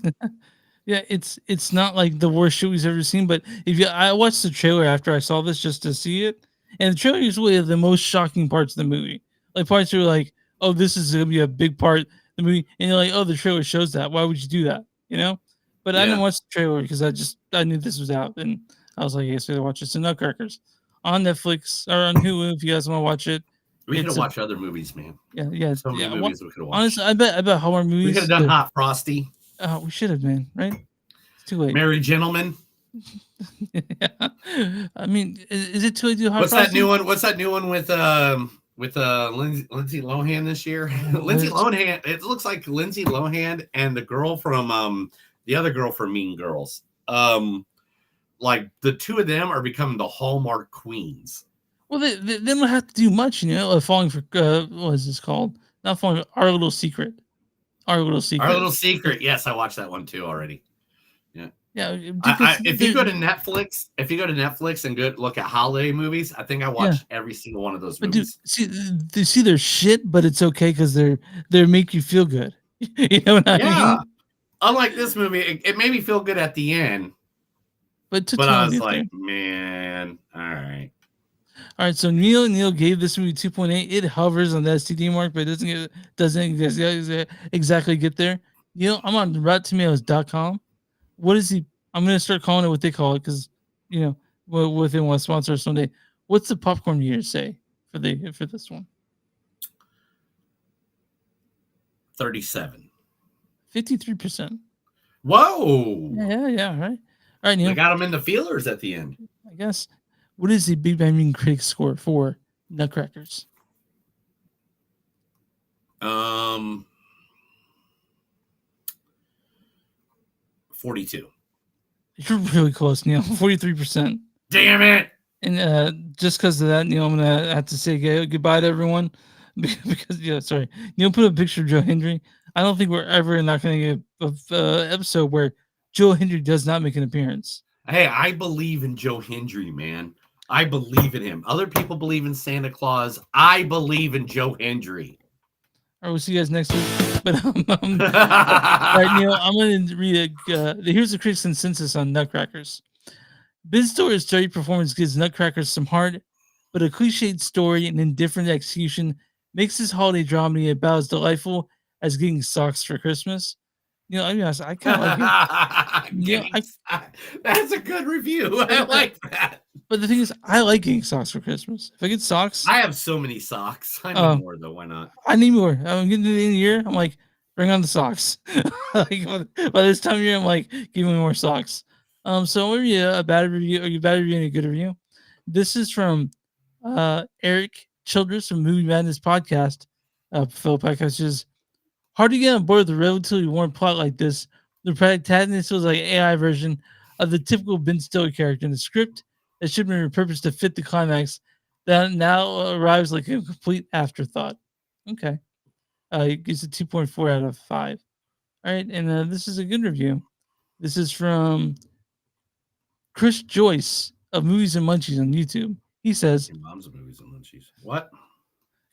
yeah, it's not like the worst shit we've ever seen. But I watched the trailer after I saw this just to see it, and the trailer is really the most shocking parts of the movie. Like parts were like, oh, this is gonna be a big part. The movie, and you're like, oh, the trailer shows that. Why would you do that? You know? But I didn't watch the trailer because I knew this was out, and I was like, yes, I gotta watch this. So Nutcrackers on Netflix or on Hulu if you guys want to watch it. We could have watched other movies, man. Yeah. So many movies we could have watched. Honestly, I bet Hallmark movies. We could have done Hot Frosty. We should have, man. Right? It's too late. Merry Gentlemen. Yeah. I mean, is it too late to do Hot What's Frosty? that new one? What's that new one with Lindsay Lohan this year? Lindsay Lohan. It looks like Lindsay Lohan and the girl from the other girl from Mean Girls. Like the two of them are becoming the Hallmark queens. Well, they don't have to do much, you know. Falling for what is this called? Not falling. Our Little Secret. Our Little Secret. Yes, I watched that one too already. Yeah. Yeah. If you go to Netflix and go look at holiday movies, I think I watched every single one of those movies. Dude, see their shit, but it's okay because they make you feel good. You know what I mean? Unlike this movie, it made me feel good at the end. But I was like, man, all right. All right, so Neil gave this movie 2.8. It hovers on the STD mark, but it doesn't exactly get there. Neil, I'm on RottenTomatoes.com. What is he? I'm gonna start calling it what they call it because with him want to sponsor us someday. What's the popcorn meter say for this one? 37. 53%. Whoa. Yeah. Right. All right, Neil. I got them in the feelers at the end. I guess. What is the Big Bang Critics score for Nutcrackers? $42. You're really close, Neil. 43%. Damn it! And just because of that, Neil, I'm gonna have to say goodbye to everyone because sorry, Neil put a picture of Joe Hendry. I don't think we're ever not going to get an episode where Joe Hendry does not make an appearance. Hey, I believe in Joe Hendry, man. I believe in him. Other people believe in Santa Claus. I believe in Joe Hendry. All right, we'll see you guys next week. But all right, Neil, I'm going to read here's the critics' consensus on Nutcrackers. Ben Stiller's sturdy performance gives Nutcrackers some heart, but a cliched story and indifferent execution makes this holiday dramedy about as delightful as getting socks for Christmas. I mean, I kind of like it. That's a good review. I like that. But the thing is, I like getting socks for Christmas. If I get socks, I have so many socks. I need more though. Why not? I need more. I'm getting to the end of the year. I'm like, bring on the socks. By this time of year, I'm like, give me more socks. So I'm gonna read a bad review, or a bad review and a good review. This is from Eric Childress from Movie Madness podcast. Fellow podcasters, hard to get on board with a relatively warm plot like this. The protagonist was like an AI version of the typical Ben Stiller character in the script that should have been repurposed to fit the climax that now arrives like a complete afterthought. Okay. It gives a 2.4 out of 5. All right, and this is a good review. This is from Chris Joyce of Movies and Munchies on YouTube. He says, Your mom's of Movies and Munchies. What?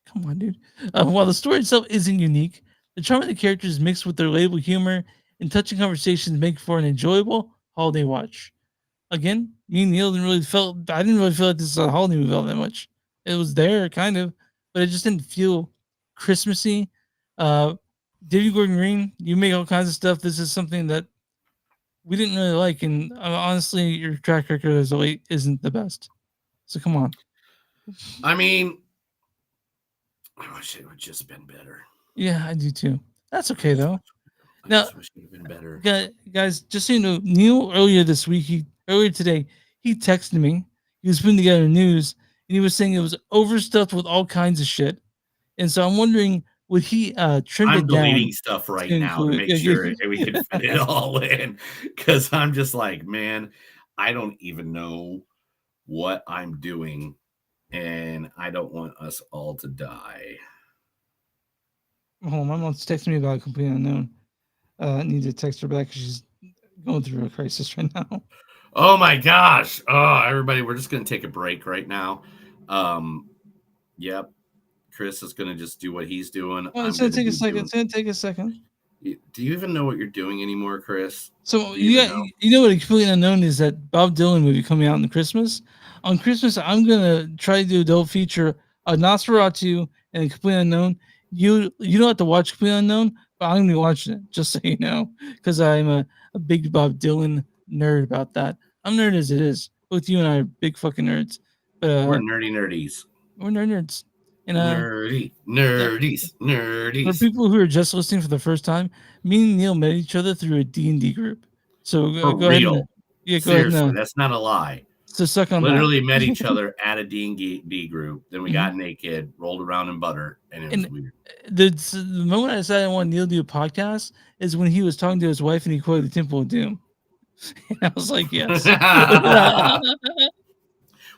Come on, dude. While the story itself isn't unique, the charm of the characters mixed with their relatable humor and touching conversations make for an enjoyable holiday watch. Again, me and Neil I didn't really feel like this was a holiday movie all that much. It was there, kind of, but it just didn't feel Christmassy. David Gordon Green, you make all kinds of stuff. This is something that we didn't really like, and honestly, your track record as of late isn't the best. So come on. I mean, I wish it would just been better. Yeah, I do too. That's okay though. Now, wish it would have been better. Guys, just so you know, Neil earlier today, he texted me. He was putting together news, and he was saying it was overstuffed with all kinds of shit. And so I'm wondering, would he trim it down? I'm deleting stuff right now to make sure we can fit it all in, because I'm just like, man, I don't even know what I'm doing, and I don't want us all to die. Oh, my mom's texting me about a complete unknown. I need to text her back because she's going through a crisis right now. Oh my gosh. Oh, everybody, we're just going to take a break right now. Yep. Chris is going to just do what he's doing. Oh, it's going to take a second. It's going to take a second. Do you even know what you're doing anymore, Chris? So you know what a completely unknown is, that Bob Dylan movie coming out on Christmas. On Christmas, I'm going to try to do a double feature of Nosferatu and a completely unknown. You don't have to watch Completely Unknown, but I'm going to be watching it, just so you know, because I'm a big Bob Dylan nerd about that. I'm nerd as it is. Both you and I are big fucking nerds. But, we're nerdies. We're nerds. And, nerdies. For people who are just listening for the first time, me and Neil met each other through a D&D group. So go ahead. Go Seriously, ahead. That's not a lie. So suck on Literally that. met each other at a D&D group. Then we got naked, rolled around in butter, and it was weird. The moment I decided I wanted Neil to do a podcast is when he was talking to his wife and he quoted the Temple of Doom. And I was like, yes.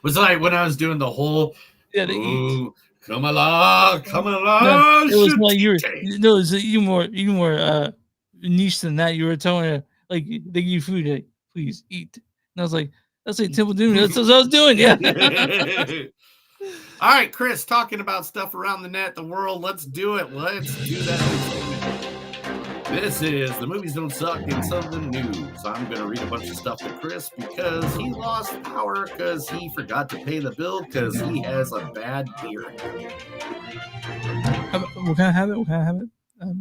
Was like when I was doing the whole come along. No, it was like it was even more niche than that. You were telling her, like, they give you food, like, please eat. And I was like, that's like Temple of Doom. That's what I was doing. Yeah. All right, Chris, talking about stuff around the net, the world. Let's do it. Let's do that. This is The Movies Don't Suck in Southern News. I'm going to read a bunch of stuff to Chris because he lost power, because he forgot to pay the bill, because he has a bad beer habit. What kind of habit?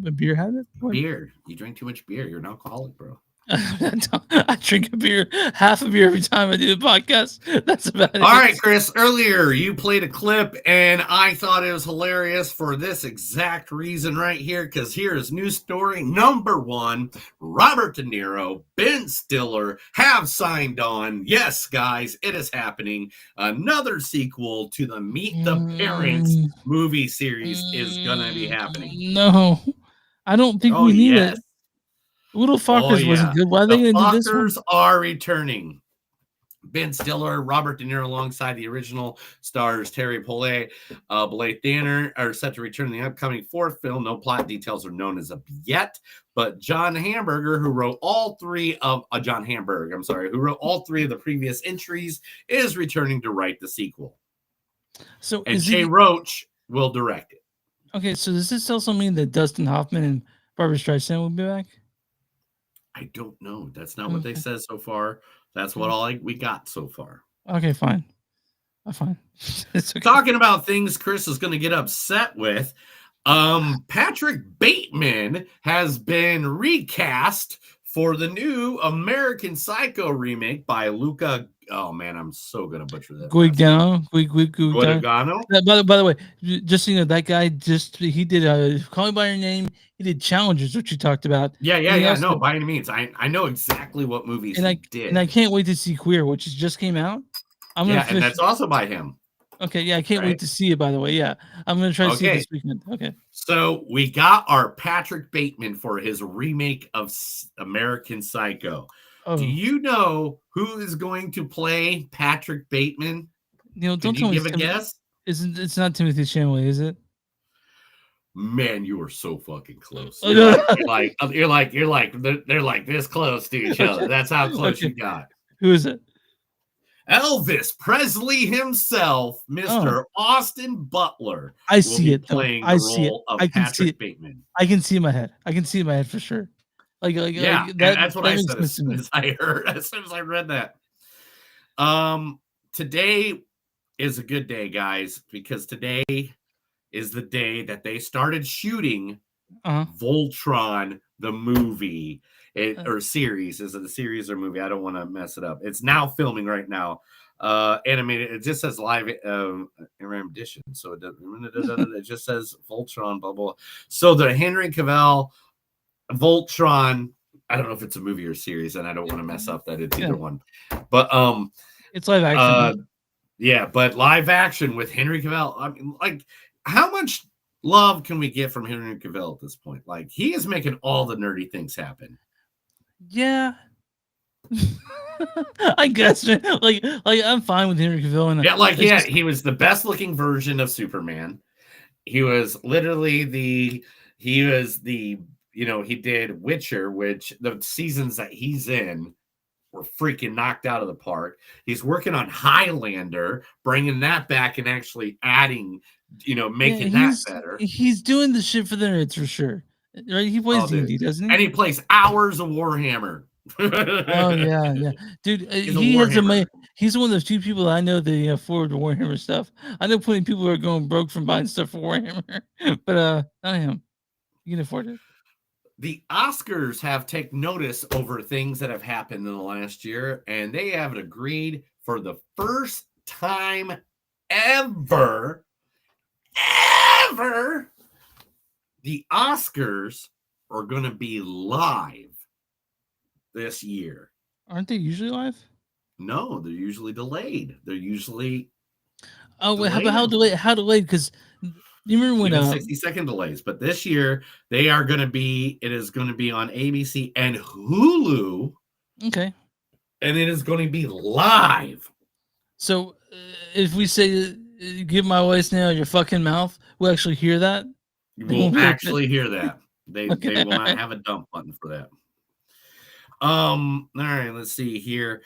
A beer habit? What? Beer. You drink too much beer. You're an alcoholic, bro. I drink a beer, half a beer every time I do the podcast. That's about it. All right, Chris, earlier you played a clip and I thought it was hilarious for this exact reason right here, because here is news story number 1. Robert De Niro, Ben Stiller have signed on. Yes, guys, it is happening. Another sequel to the Meet the Parents movie series is going to be happening. No, I don't think we need it. Little Fockers wasn't good. Why are they going to do this one? Fockers are returning. Ben Stiller, Robert De Niro alongside the original stars Terry Blanchard, Blythe Danner are set to return in the upcoming 4th film. No plot details are known as of yet, but John Hamburger, who wrote all 3 of who wrote all 3 of the previous entries, is returning to write the sequel. So and Jay Roach will direct it. Okay, so does this also mean that Dustin Hoffman and Barbara Streisand will be back? I don't know. That's not what they said so far. That's what we got so far. Okay, fine. Fine. It's okay. Talking about things Chris is going to get upset with, Patrick Bateman has been recast for the new American Psycho remake by Luca. Oh man, I'm so gonna butcher that. Guadagnino. By the way, just so you know, that guy he did Call Me by Your Name. He did Challengers, which you talked about. Yeah. No, by any means, I know exactly what movies he did, and I can't wait to see Queer, which just came out. And that's also by him. Okay, yeah, I can't wait to see it. By the way, yeah, I'm gonna try to see it this weekend. Okay. So we got our Patrick Bateman for his remake of American Psycho. Oh. Do you know who is going to play Patrick Bateman? Don't tell me. Give a guess. It's not Timothy Chalamet, is it? Man, you are so fucking close. They're like this close to each other. That's how close you got. Who is it? Elvis Presley himself, Mr. Austin Butler. I see it. Playing I the see it. role of I can Patrick see it. Bateman. I can see it in my head. I can see it in my head for sure. That's what I said as soon as I read that. Today is a good day, guys, because today is the day that they started shooting Voltron, the movie or series. Is it a series or movie? I don't want to mess it up. It's now filming right now. Animated. It just says live rendition, so it just says Voltron. Blah blah. So the Henry Cavill Voltron. I don't know if it's a movie or series, and I don't want to mess up that it's either one. But it's live action. But live action with Henry Cavill. I mean, like, how much love can we get from Henry Cavill at this point? Like, he is making all the nerdy things happen. Yeah. I guess, man. Like I'm fine with Henry Cavill. And he was the best looking version of Superman. He was literally he did Witcher, which the seasons that he's in were freaking knocked out of the park. He's working on Highlander, bringing that back and actually adding, making that better. He's doing the shit for the nerds for sure. Right? He plays D&D, doesn't he? And he plays hours of Warhammer. Oh yeah, dude. He's one of the few people I know that afford Warhammer stuff. I know plenty of people who are going broke from buying stuff for Warhammer, but not him. You can afford it. The Oscars have taken notice over things that have happened in the last year, and they have agreed for the first time ever, the Oscars are going to be live this year. Aren't they usually live? No, they're usually delayed. They're usually how delayed? Because you remember when 60-second delays, but this year it is going to be on ABC and Hulu. Okay. And it is going to be live. So if we say give my voice now your fucking mouth, we'll actually hear that? You will actually hear that. They will not have a dump button for that. All right, let's see here.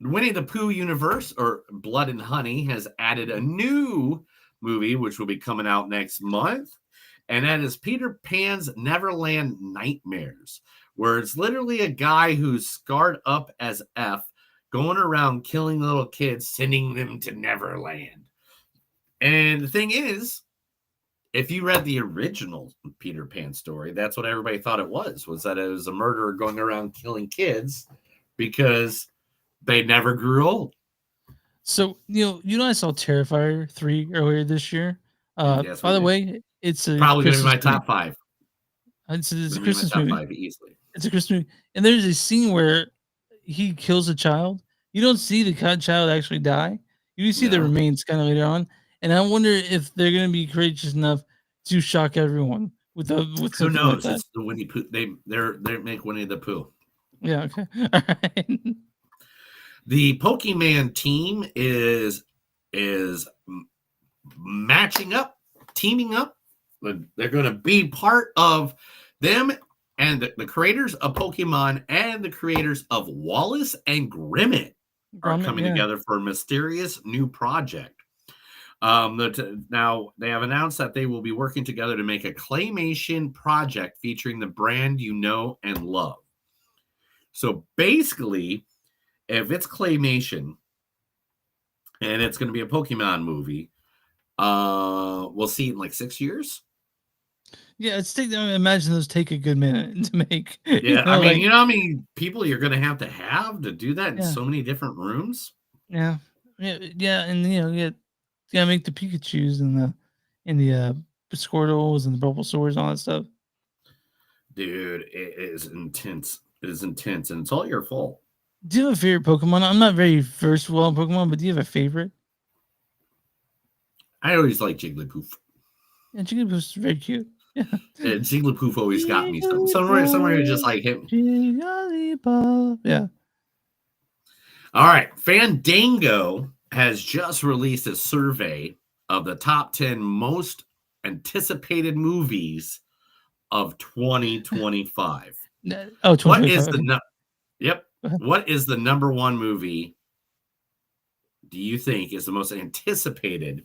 Winnie the Pooh universe, or Blood and Honey, has added a new movie which will be coming out next month, and that is Peter Pan's Neverland Nightmares, where it's literally a guy who's scarred up as F, going around killing little kids, sending them to Neverland. And the thing is, if you read the original Peter Pan story, that's what everybody thought it was that it was a murderer going around killing kids because they never grew old. So, I saw Terrifier 3 earlier this year. Yes, by the way, it's a probably going to be my Christmas top 5. It's a Gonna be my Christmas top movie. 5 easily. It's a Christmas movie. And there's a scene where he kills a child. You don't see the child actually die. You see the remains kind of later on. And I wonder if they're going to be courageous enough to shock everyone with Who something knows? like that. It's the Winnie Pooh. They make Winnie the Pooh. Yeah, okay. All right. The Pokemon team is matching up, teaming up. They're going to be part of them and the creators of Pokemon and the creators of Wallace and Gromit are coming together for a mysterious new project. Now they have announced that they will be working together to make a claymation project featuring the brand you know and love. So basically, if it's claymation and it's going to be a Pokemon movie, we'll see it in like 6 years. Yeah, imagine those take a good minute to make. Yeah, I mean, you know how many people you're going to have to do that in so many different rooms? Yeah, and you gotta make the Pikachus and the Squirtles and the Bulbasaurs and all that stuff. Dude, it is intense. It is intense, and it's all your fault. Do you have a favorite Pokemon? I'm not very versatile in Pokemon, but do you have a favorite? I always like Jigglypuff. Yeah, Jigglypuff's very cute. Yeah. Jigglypuff always got me somewhere just like him. Jigglypuff. Yeah. All right. Fandango has just released a survey of the top 10 most anticipated movies of 2025. Oh, 2025. What is What is the number one movie do you think is the most anticipated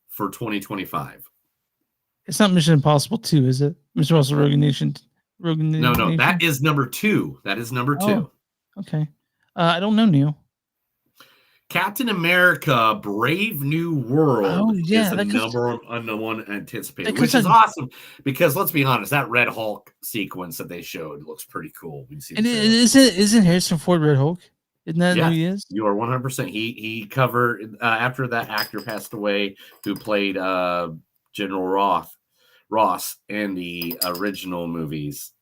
for 2025? It's not Mission Impossible 2, is it? Mission Impossible Rogue Nation. No, that is number 2. That is number 2. Oh, okay. I don't know, Neil. Captain America: Brave New World is the number one anticipated, which is awesome because let's be honest, that Red Hulk sequence that they showed looks pretty cool. And isn't Harrison Ford Red Hulk? Isn't that who he is? You are 100%. He covered after that actor passed away who played General Ross in the original movies.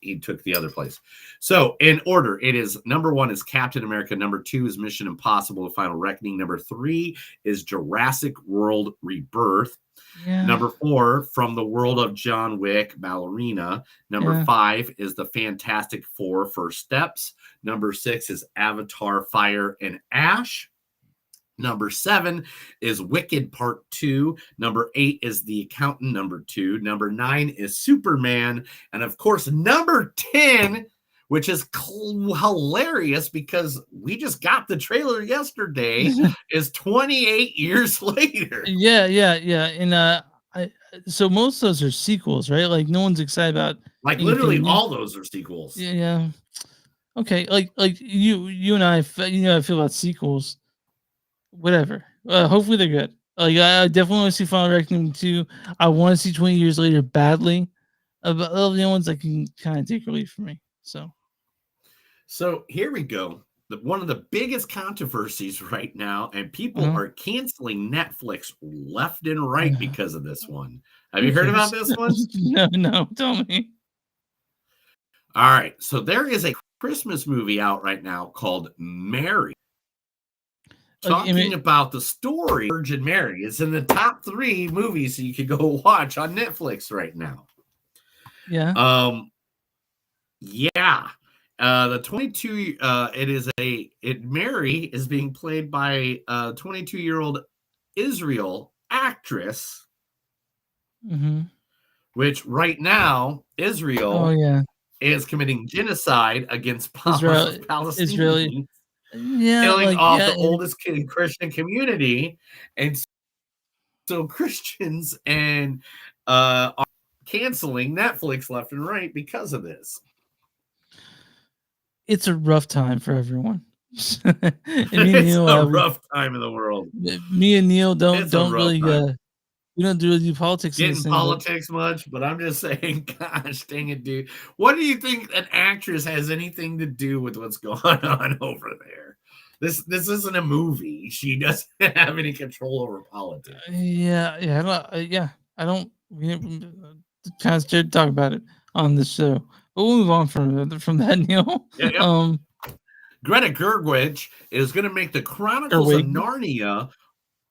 He took the other place. So in order, it is number 1 is Captain America. Number 2 is Mission Impossible: The Final Reckoning. Number 3 is Jurassic World Rebirth. Yeah. Number 4, From the World of John Wick, Ballerina. Number 5 is The Fantastic Four: First Steps. Number 6 is Avatar: Fire and Ash. Number 7 is Wicked Part 2. Number 8 is The Accountant, number 2. Number 9 is Superman. And of course, number 10, which is hilarious because we just got the trailer yesterday, is 28 years later. Yeah. And so most of those are sequels, right? Like no one's excited about literally all those are sequels. Yeah. Okay. Like you and I, I feel about sequels. Whatever. Hopefully they're good. Like I definitely want to see Final Reckoning 2. I want to see 20 years later badly. But all the other ones that can kind of take relief from me. So here we go. One of the biggest controversies right now, and people are canceling Netflix left and right because of this one. Have you heard about this one? No, tell me. All right. So there is a Christmas movie out right now called Mary. Talking about the story of Virgin Mary. It's in the top 3 movies that you can go watch on Netflix right now. Yeah. The 22 Mary is being played by a 22-year-old Israel actress, which right now Israel is committing genocide against Palestinians. Killing off the oldest Christian community, and so Christians are canceling Netflix left and right because of this. It's a rough time for everyone. It's a rough time in the world. Me and Neil don't really We don't do politics. Getting politics much, but I'm just saying, gosh dang it, dude. What do you think an actress has anything to do with what's going on over there? This isn't a movie. She doesn't have any control over politics. I don't. We didn't chance to talk about it on this show, but we'll move on from that, Neil. Yeah. Greta Gerwig is going to make the Chronicles of Narnia.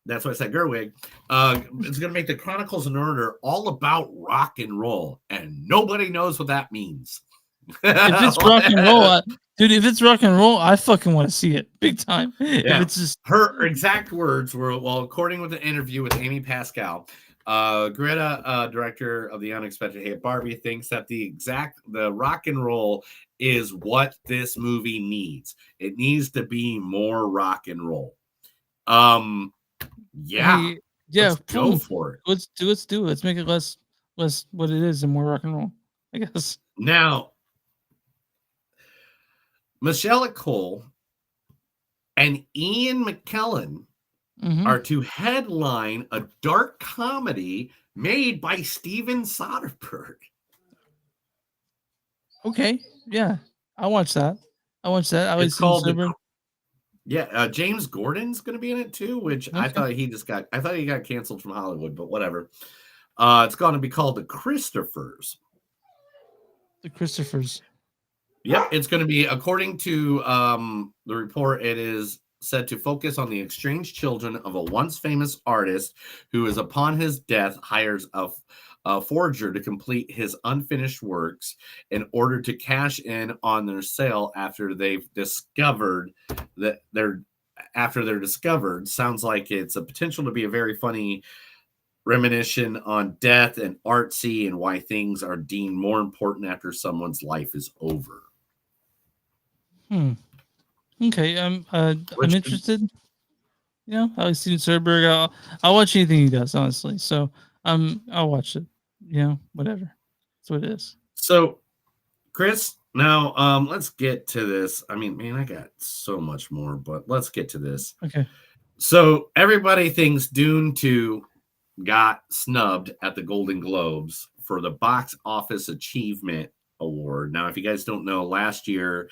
That's why I said Gerwig. It's going to make the Chronicles of Narnia all about rock and roll, and nobody knows what that means. If it's rock and roll, dude, if it's rock and roll, I fucking want to see it big time. Yeah. If it's just her exact words were, well, according with an interview with Amy Pascal, Greta, director of The Unexpected Hate Barbie, thinks that the rock and roll is what this movie needs. It needs to be more rock and roll. Yeah. Let's go for it. Let's do it. Let's make it less what it is and more rock and roll, I guess. Now, Michelle Cole and Ian McKellen are to headline a dark comedy made by Steven Soderbergh. Okay, yeah, I watched that. It's called James Gordon's going to be in it too, which I thought he got canceled from Hollywood, but whatever. It's going to be called The Christophers. The Christophers. Yep, it's going to be, according to the report, it is said to focus on the estranged children of a once famous artist who is, upon his death, hires a forger to complete his unfinished works in order to cash in on their sale after they've discovered that they're discovered. Sounds like it's a potential to be a very funny reminiscence on death and artsy and why things are deemed more important after someone's life is over. Okay, I'm interested. You know, I like Steven Soderbergh. I'll watch anything he does, honestly. So I'll watch it. You know, whatever. That's what it is. So, Chris, now let's get to this. I mean, man, I got so much more, but let's get to this. Okay. So everybody thinks Dune 2 got snubbed at the Golden Globes for the Box Office Achievement Award. Now, if you guys don't know, last year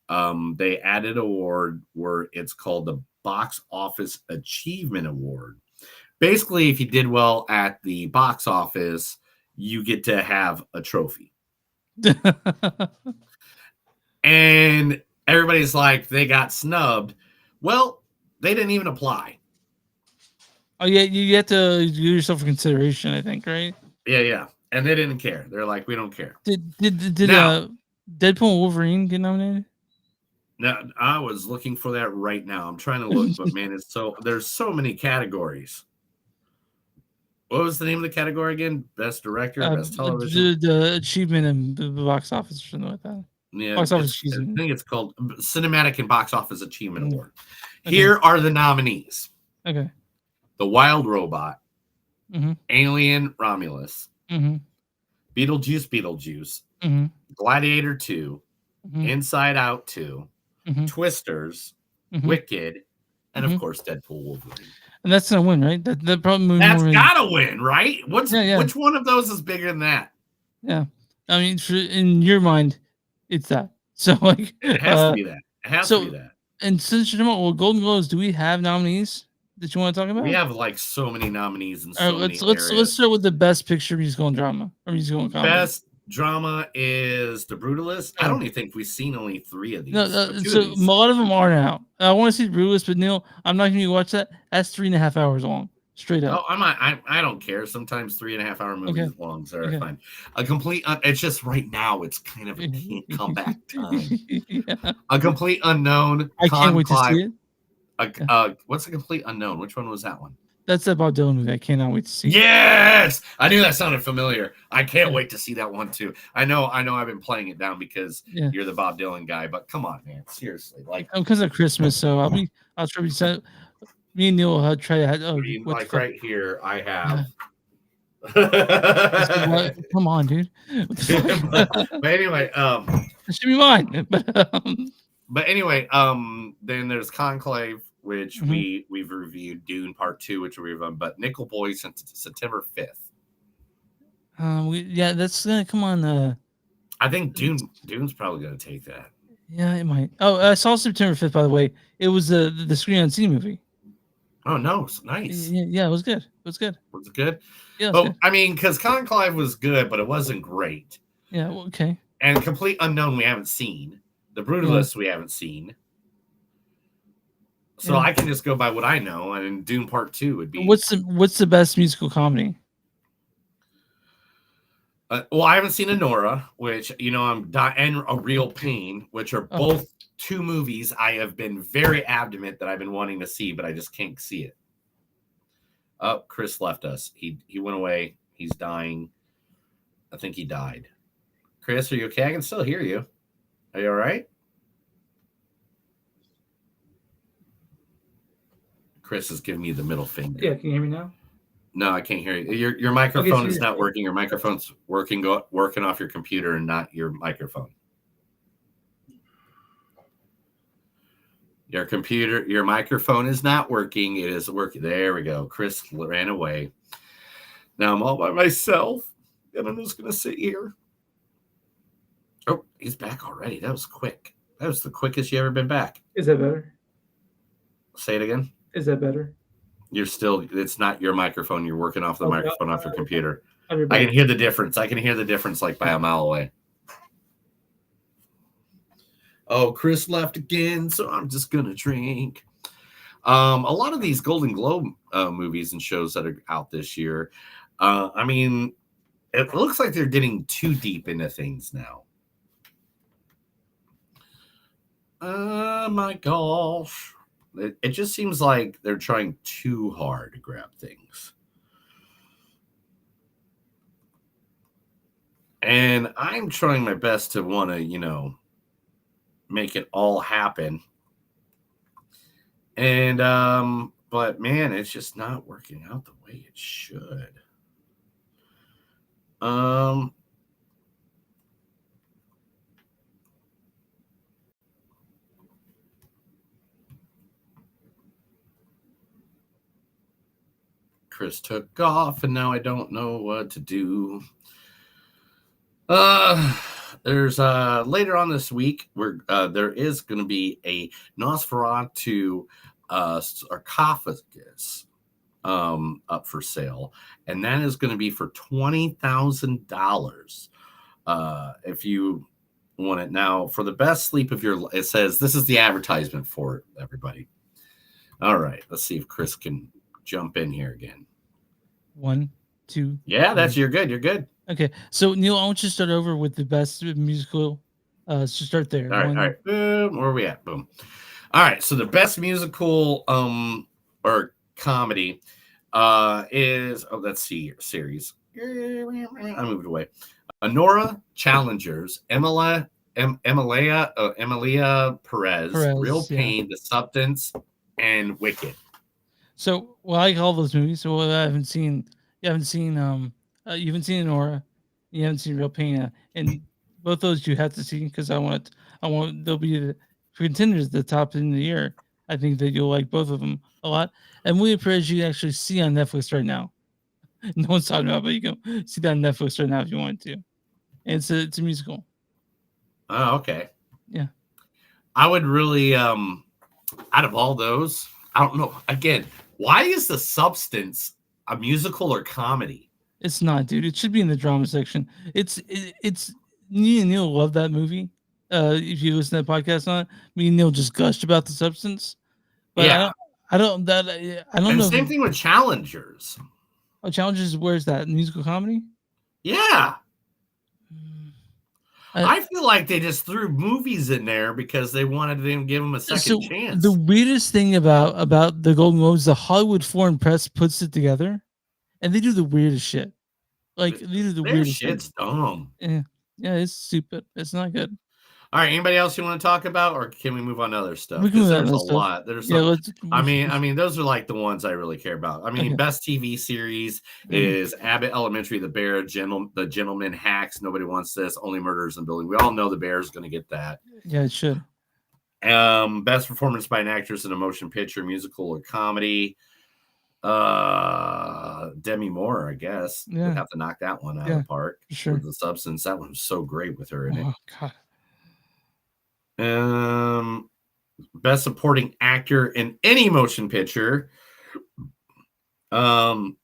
they added an award where it's called the Box Office Achievement Award. Basically, if you did well at the box office, you get to have a trophy. And everybody's like, they got snubbed. Well, they didn't even apply. Oh, yeah, you have to give yourself a consideration, I think, right? Yeah. And they didn't care. They're like, we don't care. Did Deadpool and Wolverine get nominated? No, I was looking for that right now. I'm trying to look, but man, there's so many categories. What was the name of the category again? Best director, best television? The achievement in the box office or something like that. Yeah, box office I think it's called Cinematic and Box Office Achievement Award. Okay. Here are the nominees. Okay. The Wild Robot, Alien Romulus, Beetlejuice, Gladiator 2, Inside Out 2, Twisters, Wicked, and of course Deadpool Wolverine. And that's gonna win, right? That probably that's gotta win, right? Which one of those is bigger than that? Yeah, I mean, in your mind, it's that. So like, it has to be that. It has to be that. And since you're talking about Golden Globes, do we have nominees that you want to talk about? We have like so many nominees in so many areas. Let's start with the best picture musical and drama or musical and comedy. Best drama is The Brutalist. I don't even think we've seen only 3 of these. No, so a lot of them are now. I want to see Brutalist, but Neil, I'm not going to watch that. That's 3.5 hours long, straight up. Oh, I don't care. Sometimes 3.5 hour movies long, so fine. A complete. It's just right now. It's kind of a can't come back time. A Complete Unknown. I can't wait to see it. What's A Complete Unknown? Which one was that one? That's the Bob Dylan movie. I cannot wait to see. Yes, I knew that sounded familiar. I can't wait to see that one too. I know. I've been playing it down because you're the Bob Dylan guy. But come on, man, seriously, like because of Christmas. So I'll try to be. Me and Neil will try to. Like right here, I have. Come on, dude. but anyway, it should be mine. But anyway, then there's Conclave, which we've reviewed. Dune Part 2, which we've done, but Nickel Boy since September 5th. That's gonna come on. I think Dune's probably gonna take that. Yeah, it might. Oh, I saw September 5th. By the way, it was the Screen Unseen movie. Oh no, nice. Yeah, it was good. Was it good? Yeah. But I mean, because Conclave was good, but it wasn't great. Yeah. Okay. And Complete Unknown we haven't seen. The Brutalist we haven't seen. So I can just go by what I know, and Dune Part 2 would be. What's the best musical comedy? Well, I haven't seen Anora, which and A Real Pain, which are both 2 movies I have been very adamant that I've been wanting to see, but I just can't see it. Oh, Chris left us. He went away. He's dying. I think he died. Chris, are you okay? I can still hear you. Are you all right? Chris is giving me the middle finger. Yeah, can you hear me now? No, I can't hear you. Your microphone is not working. Your microphone's working off your computer and not your microphone. Your microphone is not working. It is working. There we go. Chris ran away. Now I'm all by myself, and I'm just going to sit here. Oh, he's back already. That was quick. That was the quickest you ever been back. Is that better? Say it again. Is that better? It's not your microphone. You're working off the microphone off your computer. I can hear the difference. I can hear the difference like by a mile away. Oh, Chris left again, so I'm just going to drink. A lot of these Golden Globe movies and shows that are out this year, I mean, it looks like they're getting too deep into things now. My gosh. It just seems like they're trying too hard to grab things. And I'm trying my best to want to, make it all happen. And, but man, it's just not working out the way it should. Chris took off, and now I don't know what to do. There's later on this week where there is going to be a Nosferatu sarcophagus up for sale, and that is going to be for $20,000 if you want it. Now, for the best sleep of your, it says this is the advertisement for it, everybody. All right, let's see if Chris can jump in here again. 1, 2. Yeah, you're good. You're good. Okay, so Neil, I want you to start over with the best musical. So start there. All right. Boom. Where are we at? Boom. All right. So the best musical or comedy is let's see here, series. I moved away. Anora, Challengers, Emilia Perez, Real Pain, The Substance, and Wicked. So, well, I like all those movies. So, I haven't seen. You haven't seen Anora. You haven't seen Real Pain, and both those you have to see because I want. They'll be the contenders at the top in the year. I think that you'll like both of them a lot. And William Perez, you can actually see on Netflix right now. No one's talking about, but you can see that on Netflix right now if you want to. And it's a musical. Oh, okay. Yeah. I would really, out of all those, I don't know. Again, why is The Substance a musical or comedy? It's not, dude. It should be in the drama section. It's me and Neil love that movie. If you listen to that podcast on it, me and Neil just gushed about The Substance. But yeah. I don't know. Same thing with Challengers. Oh, Challengers, where's that? Musical comedy? Yeah. I feel like they just threw movies in there because they wanted to give them a second chance. The weirdest thing about the Golden Globes, the Hollywood Foreign Press puts it together, and they do the weirdest shit. Like they do the weirdest shit's dumb. Yeah, it's stupid. It's not good. All right. Anybody else you want to talk about, or can we move on to other stuff? We can move on there's to a stuff. lot. There's I mean, those are like the ones I really care about. I mean, Okay. best TV series is Abbott Elementary, The Bear, The Gentleman, Hacks, Nobody Wants This, Only Murders in the Building. We all know The Bear is going to get that. Yeah, it should. Best performance by an actress in a motion picture, musical, or comedy. Demi Moore, I guess. Yeah. Would have to knock that one out of the park. Sure. With The Substance. That one was so great with her in it. Oh God. Best supporting actor in any motion picture. Edward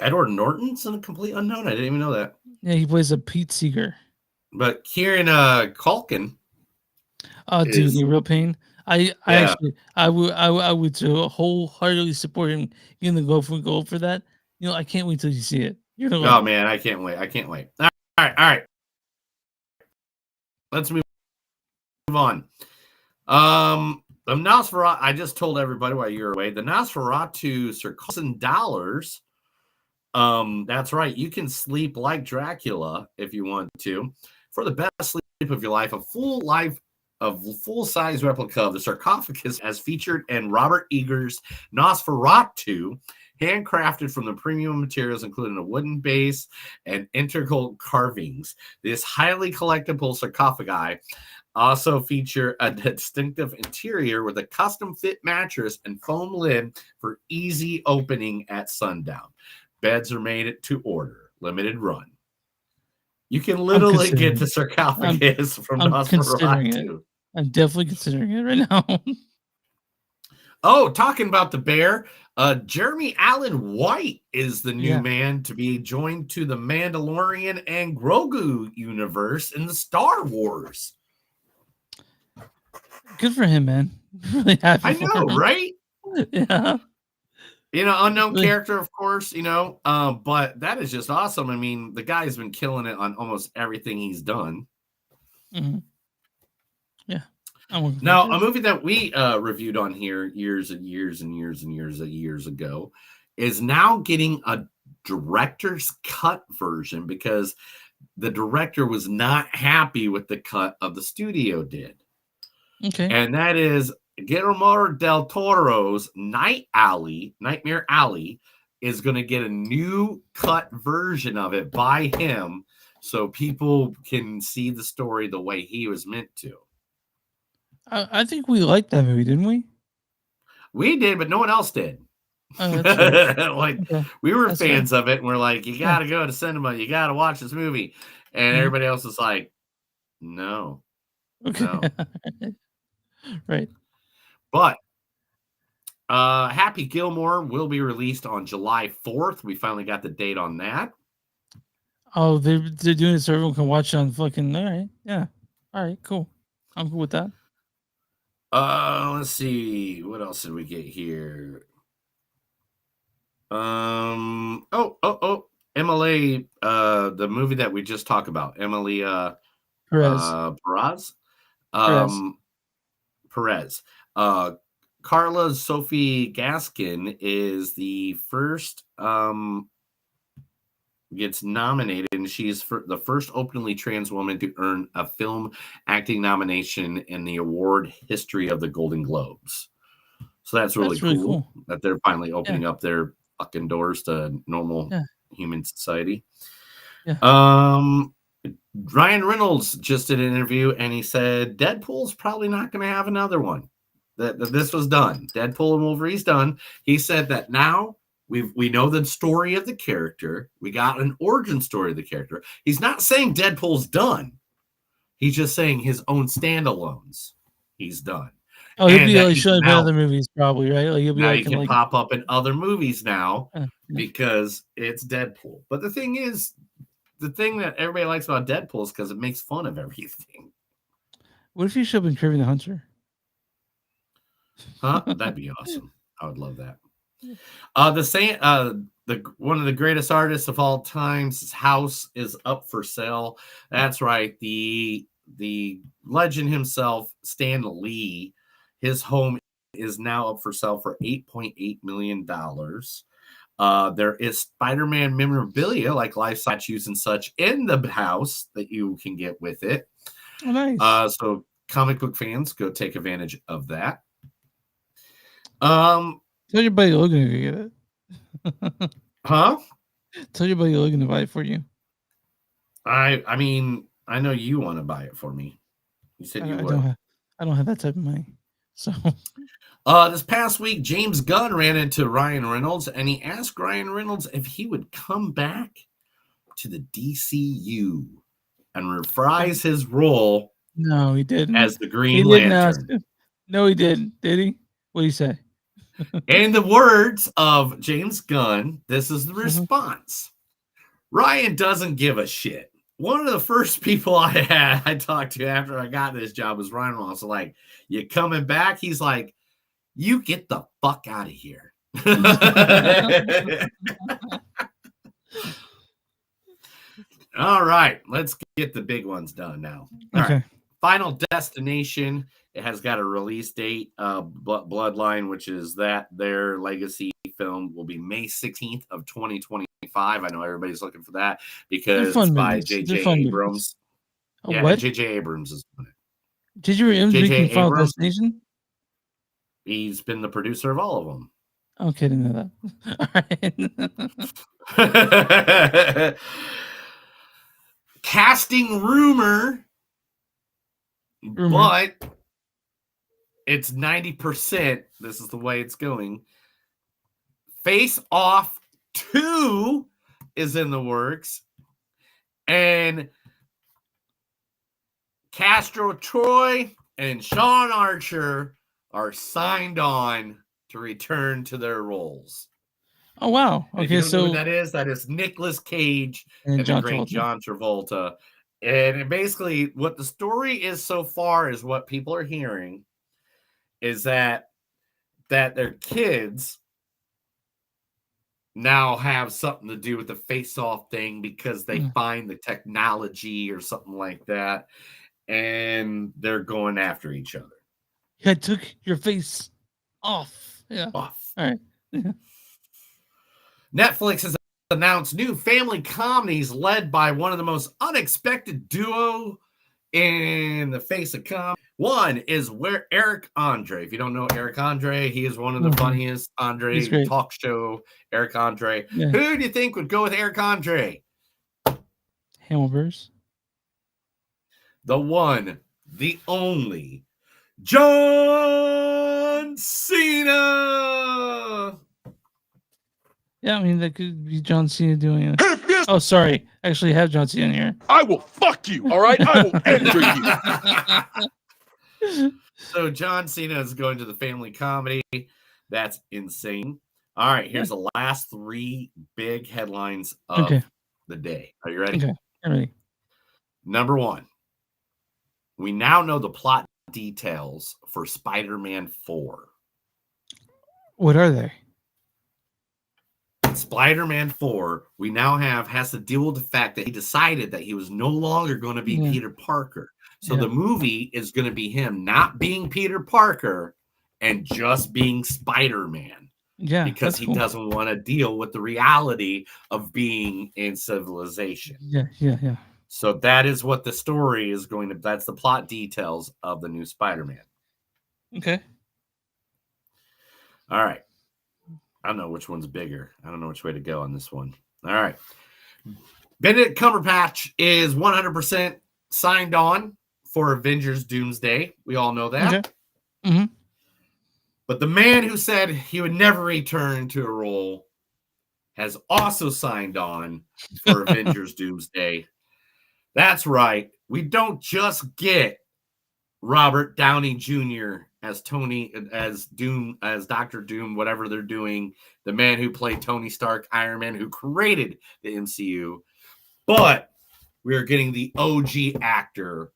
Norton's a complete unknown. I didn't even know that. Yeah, he plays a Pete Seeger. But Kieran Culkin. Oh, dude, the real pain. I would wholeheartedly support him getting the gold for that. I can't wait till you see it. Oh man, I can't wait. All right. Let's move on. The Nosferatu. I just told everybody while you're away. The Nosferatu $1,000. That's right. You can sleep like Dracula if you want to. For the best sleep of your life, a full-size replica of the sarcophagus as featured in Robert Eager's Nosferatu, handcrafted from the premium materials, including a wooden base and integral carvings. This highly collectible sarcophagi also feature a distinctive interior with a custom-fit mattress and foam lid for easy opening at sundown. Beds are made to order. Limited run. You can literally get the sarcophagus from Nosferatu. I'm definitely considering it right now. Oh, talking about the bear, Jeremy Allen White is the new man to be joined to the Mandalorian and Grogu universe in the Star Wars. Good for him, man. Really happy. I know, right? Yeah. Unknown character, of course, but that is just awesome. I mean, the guy's been killing it on almost everything he's done. Mm-hmm. Yeah. Now, a movie that we reviewed on here years and years ago is now getting a director's cut version because the director was not happy with the cut of the studio did. Okay. And that is Guillermo del Toro's Nightmare Alley is going to get a new cut version of it by him so people can see the story the way he was meant to. I think we liked that movie, didn't we? We did, but no one else did. Oh, that's right. We were fans of it, and we're like, you got to go to cinema. You got to watch this movie. And everybody else is like, no. Okay. No. Right. But Happy Gilmore will be released on July 4th. We finally got the date on that. Oh, they're doing it so everyone can watch it on fucking. All right. Yeah. All right. Cool. I'm cool with that. Let's see. What else did we get here? Emily, the movie that we just talked about, Emily Perez. Perez. Carla Sophie Gaskin is the first gets nominated, and she's the first openly trans woman to earn a film acting nomination in the award history of the Golden Globes. So that's really cool that they're finally opening up their fucking doors to normal human society. Yeah. Ryan Reynolds just did an interview, and he said Deadpool's probably not going to have another one. That this was done. Deadpool and Wolverine's done. He said that now we know the story of the character. We got an origin story of the character. He's not saying Deadpool's done. He's just saying his own standalones. He's done. Oh, he'll be like showing up in other movies, probably, right? Like he'll be now like, he can pop up in other movies now because it's Deadpool. But the thing is, the thing that everybody likes about Deadpool is because it makes fun of everything. What if you showed up in Kraven the Hunter? Huh? That'd be awesome. I would love that. One of the greatest artists of all time's house is up for sale. That's right. The legend himself, Stan Lee, his home is now up for sale for $8.8 million. There is Spider-Man memorabilia like life statues and such in the house that you can get with it. Oh, nice. So comic book fans, go take advantage of that. Tell your buddy Logan to get it. Huh? Tell your buddy Logan to buy it for you. I mean, I know you want to buy it for me. You said I don't have that type of money. So this past week, James Gunn ran into Ryan Reynolds, and he asked Ryan Reynolds if he would come back to the DCU and reprise his role. No, he didn't. As the Green Lantern. No, he didn't. Did he? What did he say? In the words of James Gunn, this is the response. Ryan doesn't give a shit. One of the first people I talked to after I got this job was Ryan Reynolds. Like, you coming back? He's like, you get the fuck out of here. All right, let's get the big ones done now. All right. Final Destination. It has got a release date. Bloodline, which is their legacy film, will be May 16th of 2025. I know everybody's looking for that because it's by J.J. Abrams. What? J.J. Abrams is doing it. J.J. Abrams making Final Destination? He's been the producer of all of them. Okay, I didn't know that. Casting rumor, but it's 90%. This is the way it's going. Face Off 2 is in the works, and Castro Troy and Sean Archer are signed on to return to their roles. Oh, wow. Okay, so who that is Nicolas Cage and the great John Travolta. And basically what the story is so far is what people are hearing is that their kids now have something to do with the face-off thing because they find the technology or something like that, and they're going after each other. Yeah, I took your face off. Yeah. Off. All right. Yeah. Netflix has announced new family comedies led by one of the most unexpected duo in the face of comedy. One is Eric Andre. If you don't know Eric Andre, he is one of the funniest Andre talk show. Eric Andre. Yeah. Who do you think would go with Eric Andre? Hamilverse. The one, the only, John Cena. Yeah, I mean, that could be John Cena doing it. Oh, sorry. I actually have John Cena in here. I will fuck you, all right? I will enter you. So John Cena is going to the family comedy. That's insane. All right, here's the last three big headlines of the day. Are you ready? Okay, I'm ready. Number one, we now know the plot details for Spider-Man 4. What are they? Spider-Man 4, we now has to deal with the fact that he decided that he was no longer going to be Peter Parker. So the movie is going to be him not being Peter Parker and just being Spider-Man. Yeah. Because he doesn't want to deal with the reality of being in civilization. Yeah. So that is what the story is going to, that's the plot details of the new Spider-Man. Okay. All right. I don't know which one's bigger. I don't know which way to go on this one. All right. Benedict Cumberbatch is 100% signed on for Avengers Doomsday. We all know that. Okay. Mm-hmm. But the man who said he would never return to a role has also signed on for Avengers Doomsday. That's right. We don't just get Robert Downey Jr. as Tony, as Doom, as Dr. Doom, whatever they're doing, the man who played Tony Stark, Iron Man, who created the MCU. But we're getting the OG actor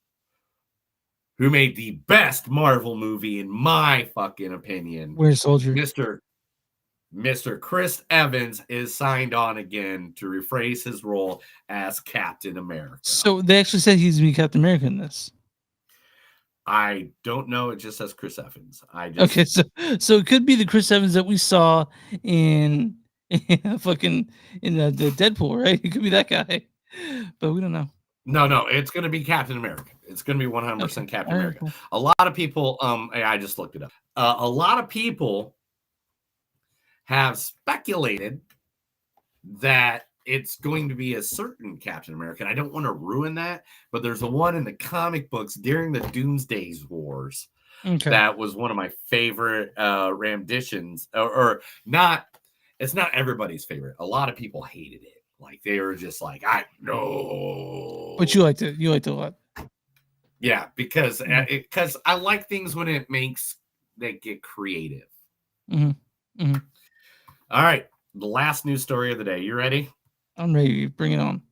who made the best Marvel movie, in my fucking opinion. Winter Soldier. Mr. Chris Evans is signed on again to rephrase his role as Captain America. So they actually said he's going to be Captain America in this. I don't know. It just says Chris Evans. Okay, so it could be the Chris Evans that we saw in the Deadpool, right? It could be that guy, but we don't know. No, it's going to be Captain America. It's going to be 100% Captain America. Cool. A lot of people, I just looked it up. A lot of people have speculated that it's going to be a certain Captain America. And I don't want to ruin that, but there's a one in the comic books during the Doomsday Wars. Okay. That was one of my favorite renditions, or not. It's not everybody's favorite. A lot of people hated it. Like they were just like, I know. But you liked it. You liked it a lot. Yeah, because I like things when it makes they get creative. Mm-hmm. Mm-hmm. All right, the last news story of the day. You ready? I'm ready. Bring it on.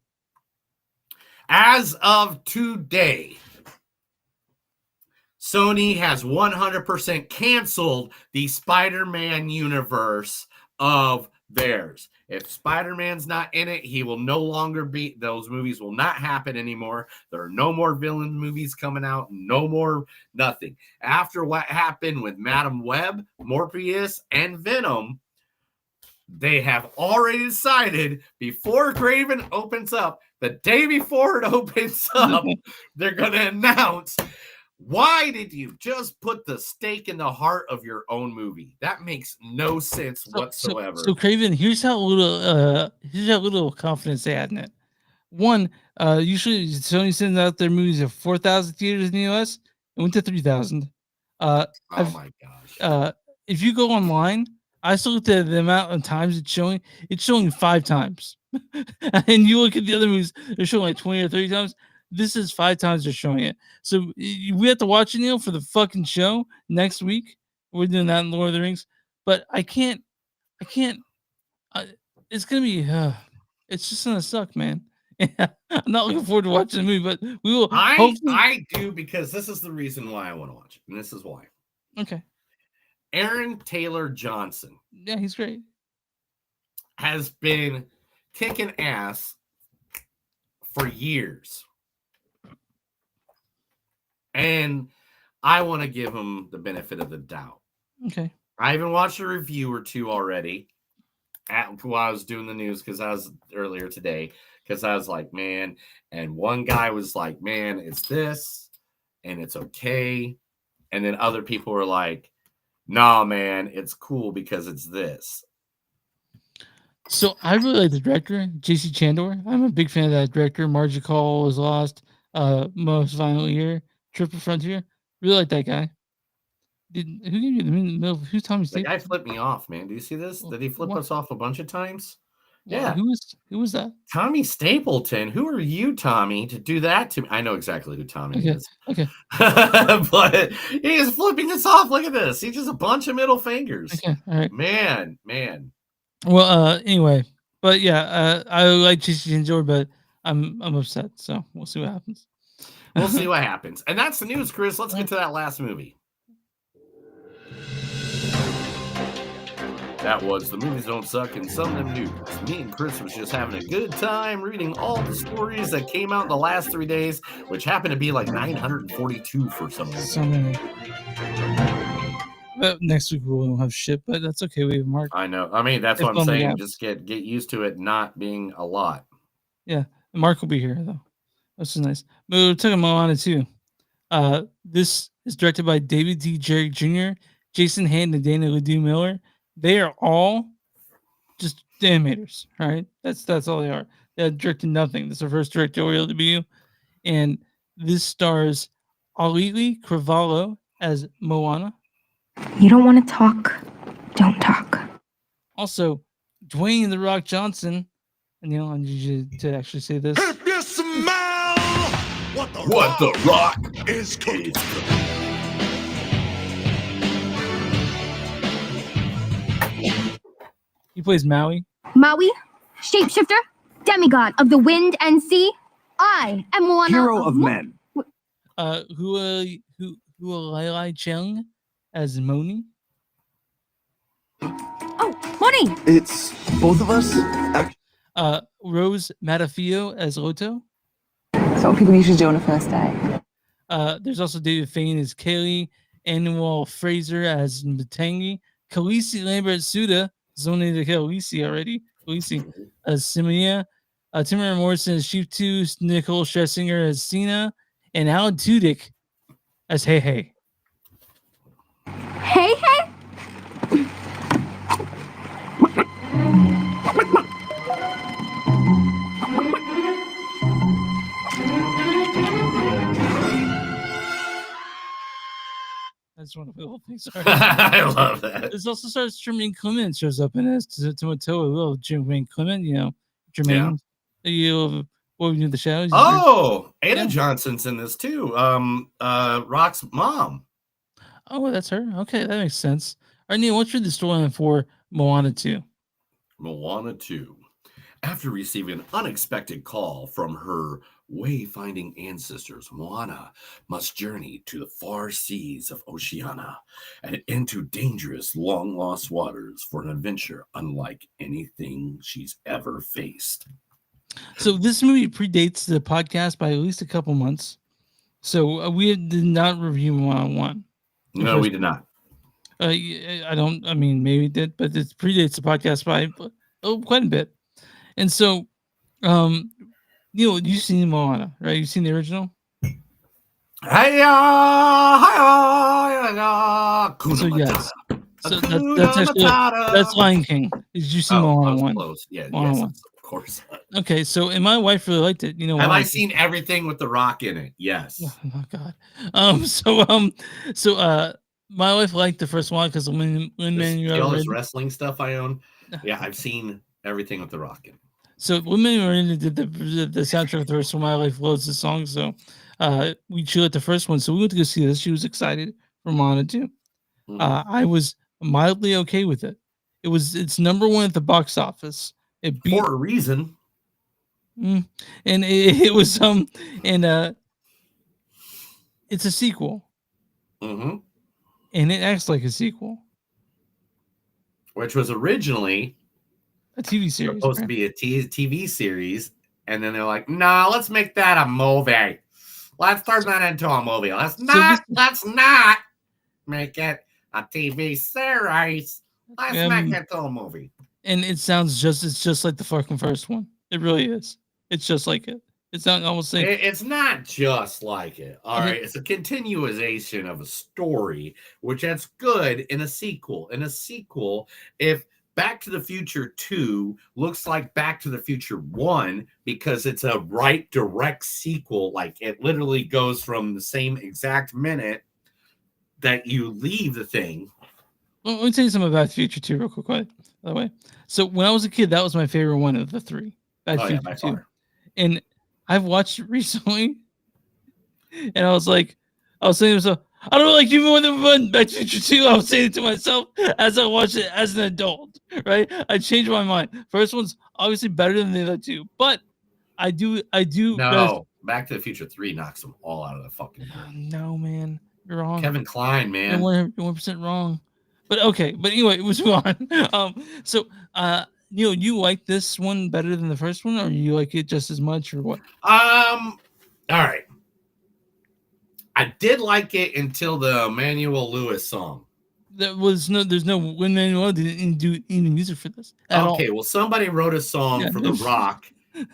As of today, Sony has 100% canceled the Spider-Man universe of theirs. If Spider-Man's not in it, he will no longer be. Those movies will not happen anymore. There are no more villain movies coming out. No more nothing. After what happened with Madam Web, Morbius, and Venom, they have already decided before Craven opens up, the day before it opens up, they're going to announce, why did you just put the stake in the heart of your own movie? That makes no sense whatsoever. So Craven, here's how little confidence they had in it. One, usually Sony sends out their movies at 4,000 theaters in the US. It went to 3,000. Oh my gosh. If you go online, I still looked at the amount of times it's showing. It's showing 5 times. And you look at the other movies, they're showing like 20 or 30 times. This is 5 times they're showing it. So we have to watch it, Neil, for the fucking show next week. We're doing that in Lord of the Rings. But I can't. It's going to be, it's just going to suck, man. I'm not looking forward to watching the movie, but we will. I do, because this is the reason why I want to watch it. And this is why. Okay. Aaron Taylor Johnson. Yeah, he's great. Has been kicking ass for years. And I want to give him the benefit of the doubt. Okay. I even watched a review or two already while I was doing the news, because I was earlier today, because I was like, man, and one guy was like, man, it's this and it's okay. And then other people were like, nah, man, it's cool because it's this. So I really like the director, J.C. Chandor. I'm a big fan of that director. Margie Call Was Lost, Most Violent Year, Triple Frontier. Really like that guy. Who gave you the middle? Who's Tommy Stapleton? The guy flipped me off, man. Do you see this? Did he flip us off a bunch of times? Yeah. Who was that? Tommy Stapleton. Who are you, Tommy, to do that to me? I know exactly who Tommy is. Okay. But he is flipping us off. Look at this. He's just a bunch of middle fingers. Okay. All right. Man. Well, anyway, but yeah, I like J.C. Chandor, but I'm upset. So we'll see what happens. We'll see what happens. And that's the news, Chris. Let's get to that last movie. That was The Movies Don't Suck and Some of Them News. Me and Chris was just having a good time reading all the stories that came out in the last 3 days, which happened to be like 942 for some reason. So many. Next week we won't have shit, but that's okay. We have Mark. I know. I mean, that's what I'm saying. Just get used to it not being a lot. Yeah. Mark will be here, though. This is nice. But we're talking Moana, too. This is directed by David D. Jarrick Jr., Jason Hayden, and Dana Ledoux Miller. They are all just animators, right? That's all they are. They're directing nothing. This is their first directorial debut. And this stars Alili Cravalho as Moana. You don't want to talk, don't talk. Also, Dwayne The Rock Johnson. And Neil, I need you to actually say this. If you smell what the rock is cooking. He plays Maui. Maui, shapeshifter, demigod of the wind and sea. I am Moana. Hero of men. Hualai Cheng as Moni. Oh, Moni! It's both of us? Rose Matafio as Loto. That's what people usually do on a first day. There's also David Fain as Kaylee, Annual Fraser as Matangi, Khaleesi Lambert Suda, Zone de Khaleesi already, Khaleesi as Simia, Timur Morrison as Chief 2, Nicole Scherzinger as Cena, and Alan Tudyk as Hey Hey. Hey Hey? That's one of the whole things. I love that. This also starts Jermaine Clement shows up in this to Matoa. Little Jermaine Clement, Jermaine. You what we do the shadows. Oh, Anna Johnson's in this too. Rock's mom. Oh, that's her. Okay, that makes sense. All right, Neil, what's your storyline for Moana 2? Moana 2. After receiving an unexpected call from her wayfinding ancestors, Moana must journey to the far seas of Oceania and into dangerous, long-lost waters for an adventure unlike anything she's ever faced. So this movie predates the podcast by at least a couple months. So we did not review Moana 1. No, we did not. I mean, maybe it did, but it predates the podcast by quite a bit. And so, you've seen Moana, right? You've seen the original? So yes. So that's Lion King. Did you see Moana 1? Close. Yeah, Moana yes, 1. Of course. Okay, so and my wife really liked it. Have I seen everything with The Rock in it? Yes. Oh God. So my wife liked the first one because when all this wrestling stuff I own. Yeah, I've seen everything with The Rock in it. So when Miranda did the soundtrack of the first one, my wife loves the song. So she liked the first one. So we went to go see this. She was excited for Moana 2. I was mildly okay with it. It's number one at the box office. It beat, for a reason. And it was it's a sequel. Mm-hmm. And it acts like a sequel. Which was originally a TV series. Supposed to be a TV series. And then they're like, no, let's make that a movie. Let's turn that into a movie. Let's not make it a TV series. Let's make it to a movie. And it's just like the fucking first one. It really is. It's just like it. It's not almost like it's not just like it. All right. It's a continuation of a story, which that's good in a sequel. In a sequel, if Back to the Future 2 looks like Back to the Future 1 because it's a direct sequel, like it literally goes from the same exact minute that you leave the thing. Well, let me tell you something about Future 2 real quick, by the way. So when I was a kid, that was my favorite one of the three. Back to Future 2. And I've watched it recently, and I was saying to myself, I don't like you more than Back to Future 2. I was saying it to myself as I watched it as an adult, right? I changed my mind. First one's obviously better than the other two, but I do. No, Back to the Future 3 knocks them all out of the fucking park. No, man. You're wrong. Kevin Kline, man. You're 100% wrong. But okay. But anyway, it was on. So, you like this one better than the first one, or you like it just as much, or what? All right. I did like it until the Emmanuel Lewis song. There's no Emmanuel didn't do any music for this at all. Okay, well, somebody wrote a song for The Rock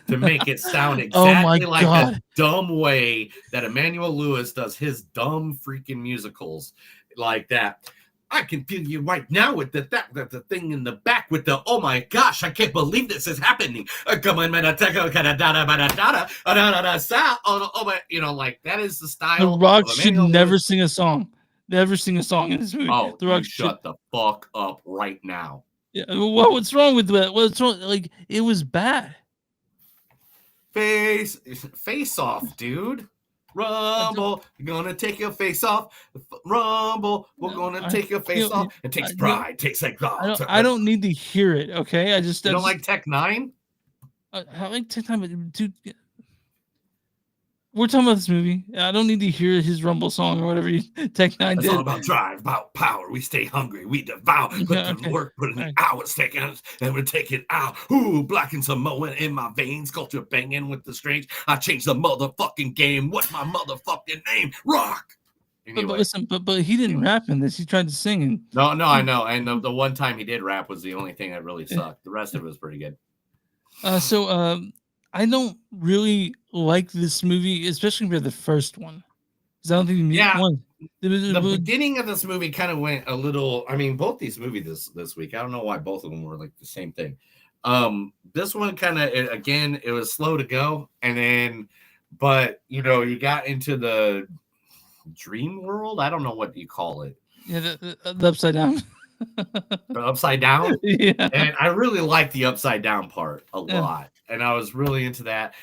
to make it sound exactly like a dumb way that Emmanuel Lewis does his dumb freaking musicals like that. I can feel you right now with the thing in the back with the, oh my gosh, I can't believe this is happening. Come on, like that is the style. The Rock should never sing a song. Never sing a song in this movie. Oh, The Rock shut the fuck up right now. Yeah, what's wrong with that? What's wrong? Like, it was bad. Face off, dude. Rumble, you're gonna take your face off. Rumble, we're gonna take your face off. It takes pride, takes like God. I don't need to hear it. Okay, You don't like Tech 9? I like Tech 9, but dude, we're talking about this movie. I don't need to hear his Rumble song or whatever Tech 9 did. It's all about drive, about power. We stay hungry, we devour. Put the work, put in the hours, taking us, and we take it out. Ooh, black and Samoan in my veins, culture banging with the strange. I changed the motherfucking game. What's my motherfucking name? Rock. Anyway. But listen, but he didn't rap in this. He tried to sing. And no, I know. And the one time he did rap was the only thing that really sucked. The rest of it was pretty good. I don't really like this movie, especially for the first one. Because I don't think the beginning of this movie kind of went a little. I mean, both these movies this week. I don't know why both of them were like the same thing. This one kind of again, it was slow to go, and then, but you got into the dream world. I don't know what you call it. Yeah, the upside down. The upside down? Yeah. And I really like the upside down part a lot. And I was really into that.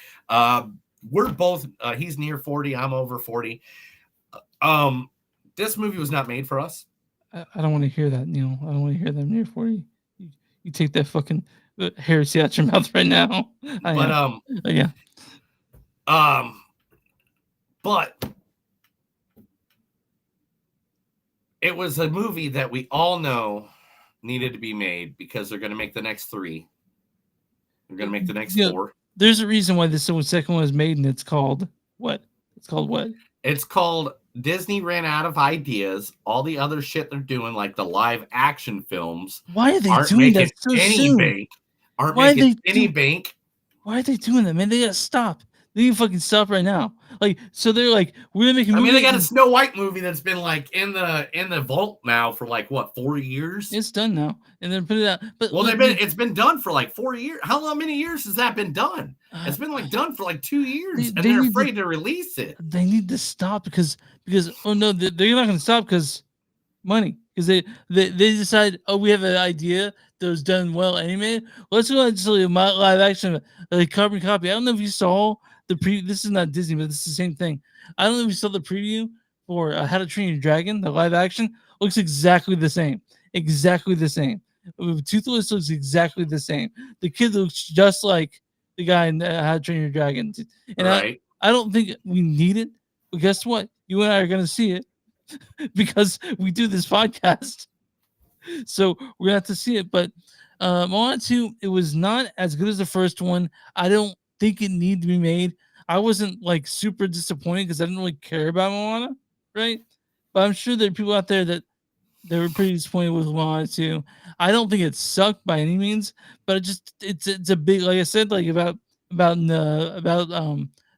We're both, he's near 40. I'm over 40. This movie was not made for us. I don't want to hear that, Neil. I don't want to hear that near 40. You take that fucking heresy out your mouth right now. Yeah. But it was a movie that we all know needed to be made because they're going to make the next 3. They're going to make the next 4. There's a reason why this second one was made, and it's called what? It's called what? It's called Disney ran out of ideas. All the other shit they're doing, like the live action films, why are they doing that so soon? Bank, aren't making any bank. Why are they doing that, man? They gotta stop. They need to fucking stop right now. Like, so they're like, we're gonna make a movie. I mean, they got a Snow White movie that's been like in the vault now for like what, 4 years? It's done now, and then put it out. But well, it's been done for like 4 years. How many years has that been done? It's been like done for like 2 years, and they're afraid to release it. They need to stop because oh no, they're not gonna stop because money. Because they decide, oh, we have an idea that was done well anyway. Let's go ahead and live action, like carbon copy. I don't know if you saw the preview. This is not Disney, but this is the same thing. I don't know if you saw the preview for How to Train Your Dragon. The live action looks exactly the same. Exactly the same. Toothless looks exactly the same. The kid looks just like the guy in How to Train Your Dragon. And I don't think we need it. But guess what? You and I are going to see it. Because we do this podcast, so we're gonna have to see it. But Moana 2, it was not as good as the first one. I don't think it needed to be made. I wasn't like super disappointed because I didn't really care about Moana, right? But I'm sure there are people out there that they were pretty disappointed with Moana 2. I don't think it sucked by any means, but it's a big, like I said, like about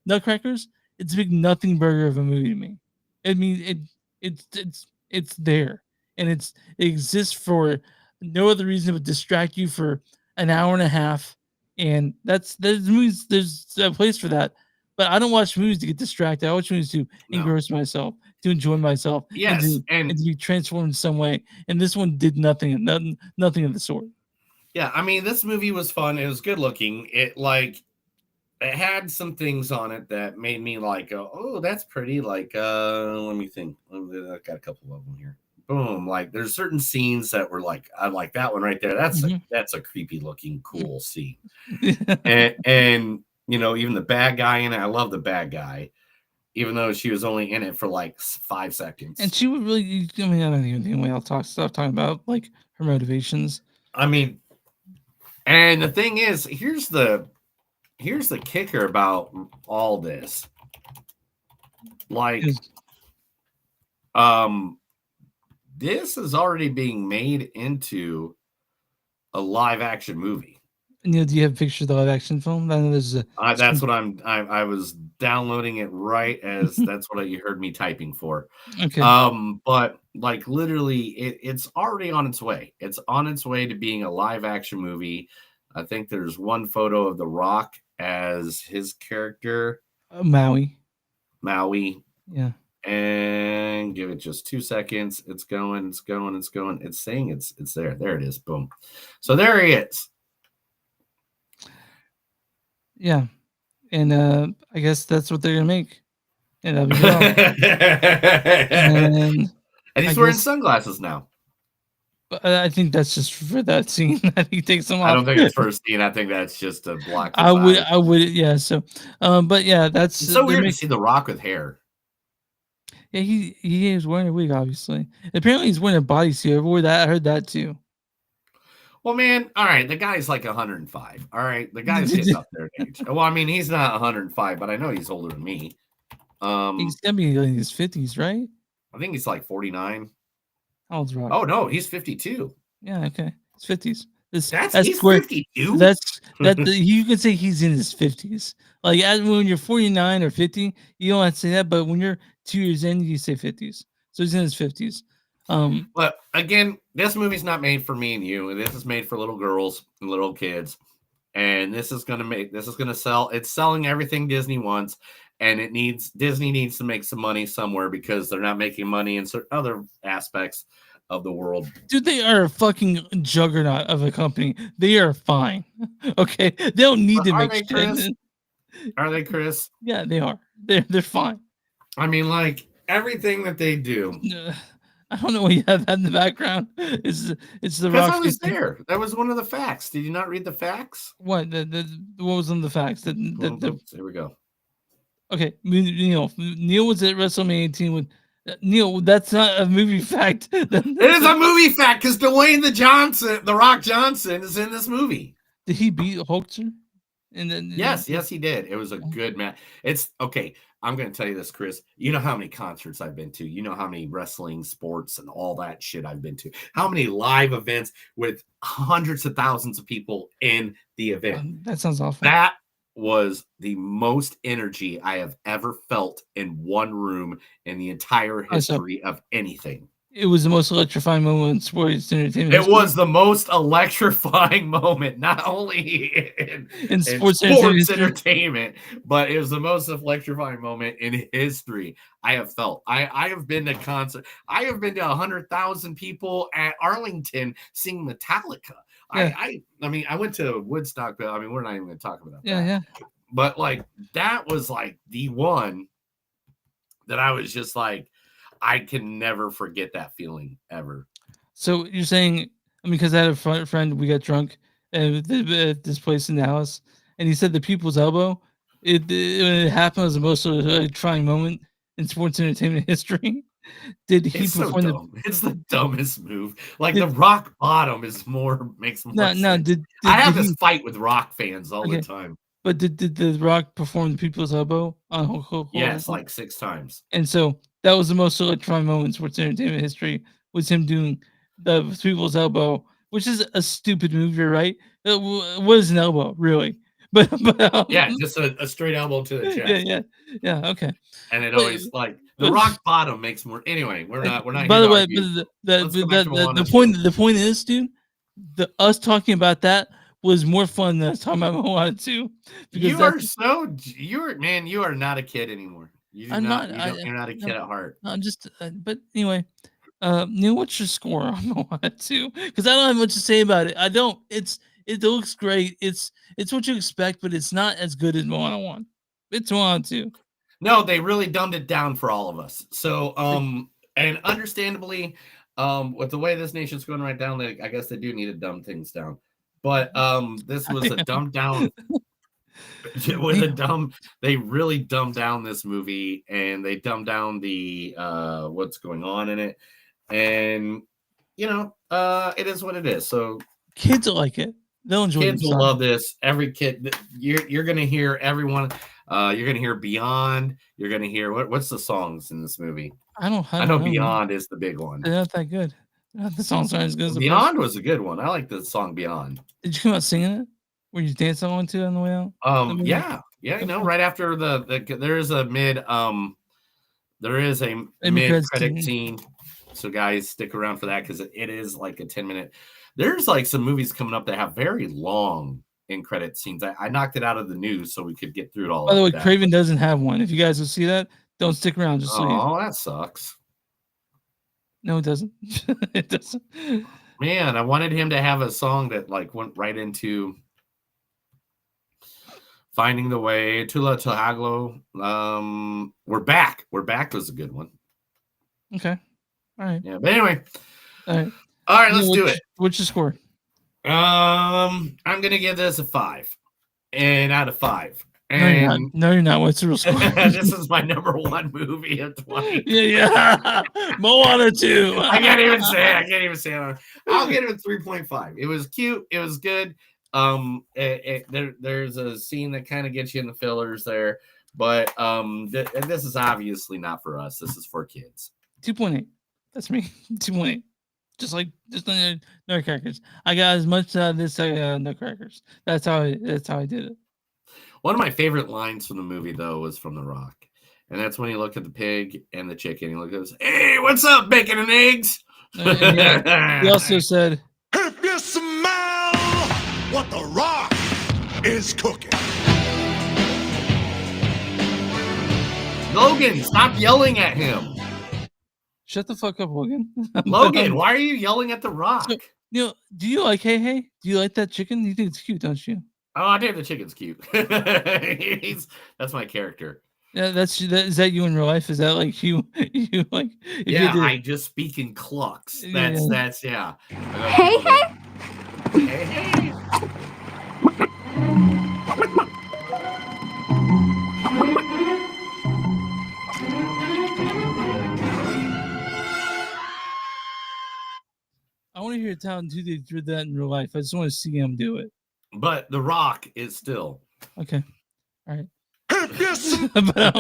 Nutcrackers. It's a big nothing burger of a movie to me. I mean, it's there, and it exists for no other reason but distract you for an hour and a half, and there's movies, there's a place for that. But I don't watch movies to get distracted. I watch movies to engross myself, to enjoy myself, and to be transformed in some way. And this one did nothing of the sort. Yeah, I mean, this movie was fun. It was good looking. It had some things on it that made me like, oh, that's pretty. Like, let me think. I've got a couple of them here. Boom. Like, there's certain scenes that were like, I like that one right there. That's a creepy looking, cool scene. and you know, even the bad guy in it. I love the bad guy, even though she was only in it for like 5 seconds. And she would really, I mean, I don't even think we'll talking about like her motivations. I mean, and the thing is, here's the kicker about all this. Like, this is already being made into a live action movie. And do you have pictures of the live action film? I know there's that's what I was downloading it right as that's what you heard me typing for. Okay. But like literally, it's already on its way. It's on its way to being a live action movie. I think there's one photo of The Rock as his character, Maui. Yeah. And give it just 2 seconds. It's going. It's saying it's there. There it is. Boom. So there he is. Yeah. And I guess that's what they're gonna make. And and he's wearing sunglasses now. But I think that's just for that scene. I think he takes them off. I don't think it's for a scene. I think that's just a block. I would, yeah. So, but yeah, that's it's so weird to see The Rock with hair. Yeah, he is wearing a wig, obviously. Apparently, he's wearing a bodysuit. I heard that too. Well, man, all right, the guy's like 105. All right, the guy's getting up there in age. Well, I mean, he's not 105, but I know he's older than me. He's gonna be in his 50s, right? I think he's like 49. How old's Rock? Oh no, he's 52. Yeah, okay, he's 50s. He's 52. You could say he's in his 50s. Like when you're 49 or 50, you don't have to say that. But when you're 2 years in, you say 50s. So he's in his 50s. But again, this movie's not made for me and you. This is made for little girls and little kids. And this is gonna sell. It's selling everything Disney wants. and Disney needs to make some money somewhere because they're not making money in certain other aspects of the world. Dude, they are a fucking juggernaut of a company. They are fine. Okay, they don't need to make shit. Chris? Are they, Chris? Yeah, they are. They're fine. I mean, like everything that they do. I don't know what you have that in the background. It's the Because Rock. I was there. That was one of the facts. Did you not read the facts? What? What was on the facts? There we go. Okay, Neil was at WrestleMania 18 with Neil. That's not a movie fact. It is a movie fact because Dwayne the Rock Johnson, is in this movie. Did he beat Hulkster? And then yes, he did. It was a good match. It's okay. I'm going to tell you this, Chris. You know how many concerts I've been to. You know how many wrestling, sports, and all that shit I've been to. How many live events with hundreds of thousands of people in the event. That sounds awful. That was the most energy I have ever felt in one room in the entire history of anything. It was the most electrifying moment in sports entertainment. It was the most electrifying moment, not only in sports entertainment, but it was the most electrifying moment in history I have felt. I have been to concert. I have been to 100,000 people at Arlington seeing Metallica. Yeah. I mean, I went to Woodstock, but I mean, we're not even going to talk about that. Yeah. But like, that was like the one that I was just like, I can never forget that feeling ever. So you're saying, I mean, because I had a friend, we got drunk at this place in Dallas, and he said the People's Elbow, when it happened, was the most trying moment in sports entertainment history. Did he it's perform so dumb. It's the dumbest move. Like the rock bottom makes more sense. I have this fight with rock fans all the time. But did the Rock perform the People's Elbow on Hulk? Yes, like 6 times. And so that was the most electrifying moment in sports entertainment history, was him doing the People's Elbow, which is a stupid move, you're right? What is an elbow, really? But yeah, just a straight elbow to the chest. Yeah. Okay. And it always like the rock bottom makes more. Anyway, we're not. By the way, the point is, dude, us talking about that was more fun than us talking about Moana 2. You are not a kid anymore. You're not a kid at heart. I'm just, but anyway, Neil, what's your score on Moana 2? Because I don't have much to say about it. I don't. It looks great. It's what you expect, but it's not as good as Moana 1. It's Moana 2. No, they really dumbed it down for all of us. So, and understandably, with the way this nation's going right down, I guess they do need to dumb things down. But this was a dumbed down. They really dumbed down this movie, and they dumbed down the what's going on in it, and it is what it is. So kids will like it. They'll enjoy it. Kids will love this. Every kid, you're gonna hear everyone. You're gonna hear Beyond. You're gonna hear what's the songs in this movie? I know know Beyond is the big one. They're not that good. The songs aren't as good as the Beyond was a good one. I like the song Beyond. Did you come out singing it? Were you dancing on to on the way out? Yeah. Right after there is a mid credit scene. So guys, stick around for that because it is like a 10-minute. There's like some movies coming up that have very long end credit scenes. I knocked it out of the news so we could get through it all. By the way, Craven doesn't have one. If you guys will see that, don't stick around. Just leave. Oh, that sucks. No, it doesn't. It doesn't. Man, I wanted him to have a song that like went right into Finding the Way, Tula Tahaglo. We're Back. We're Back was a good one. Okay. All right. Yeah, but anyway. All right, let's do it. What's your score? I'm gonna give this a 5. And out of 5. And no, you're not. What's the real score? This is my number 1 movie of 20. Yeah. Moana 2. I can't even say it. I'll get it at 3.5. It was cute. It was good. There's a scene that kind of gets you in the fillers there, but this is obviously not for us. This is for kids. 2.8. That's me. 2.8. Just like Nutcrackers. I got as much out of this Nutcrackers. That's how I did it. One of my favorite lines from the movie, though, was from The Rock. And that's when he looked at the pig and the chicken. He looked at us, "Hey, what's up, bacon and eggs?" He also said, "If you smell what The Rock is cooking." Logan, stop yelling at him. Shut the fuck up, Logan. Logan, why are you yelling at The Rock? So, do you like Hey Hey? Do you like that chicken? You think it's cute, don't you? Oh, I think the chicken's cute. That's my character. Yeah, is that you in real life? Is that like you like? Yeah, I just speak in clucks. That's yeah. Hey, hey. Hey, hey. I want to hear Town 2 they do that in real life. I just want to see him do it. But The Rock is still okay. All right. But, all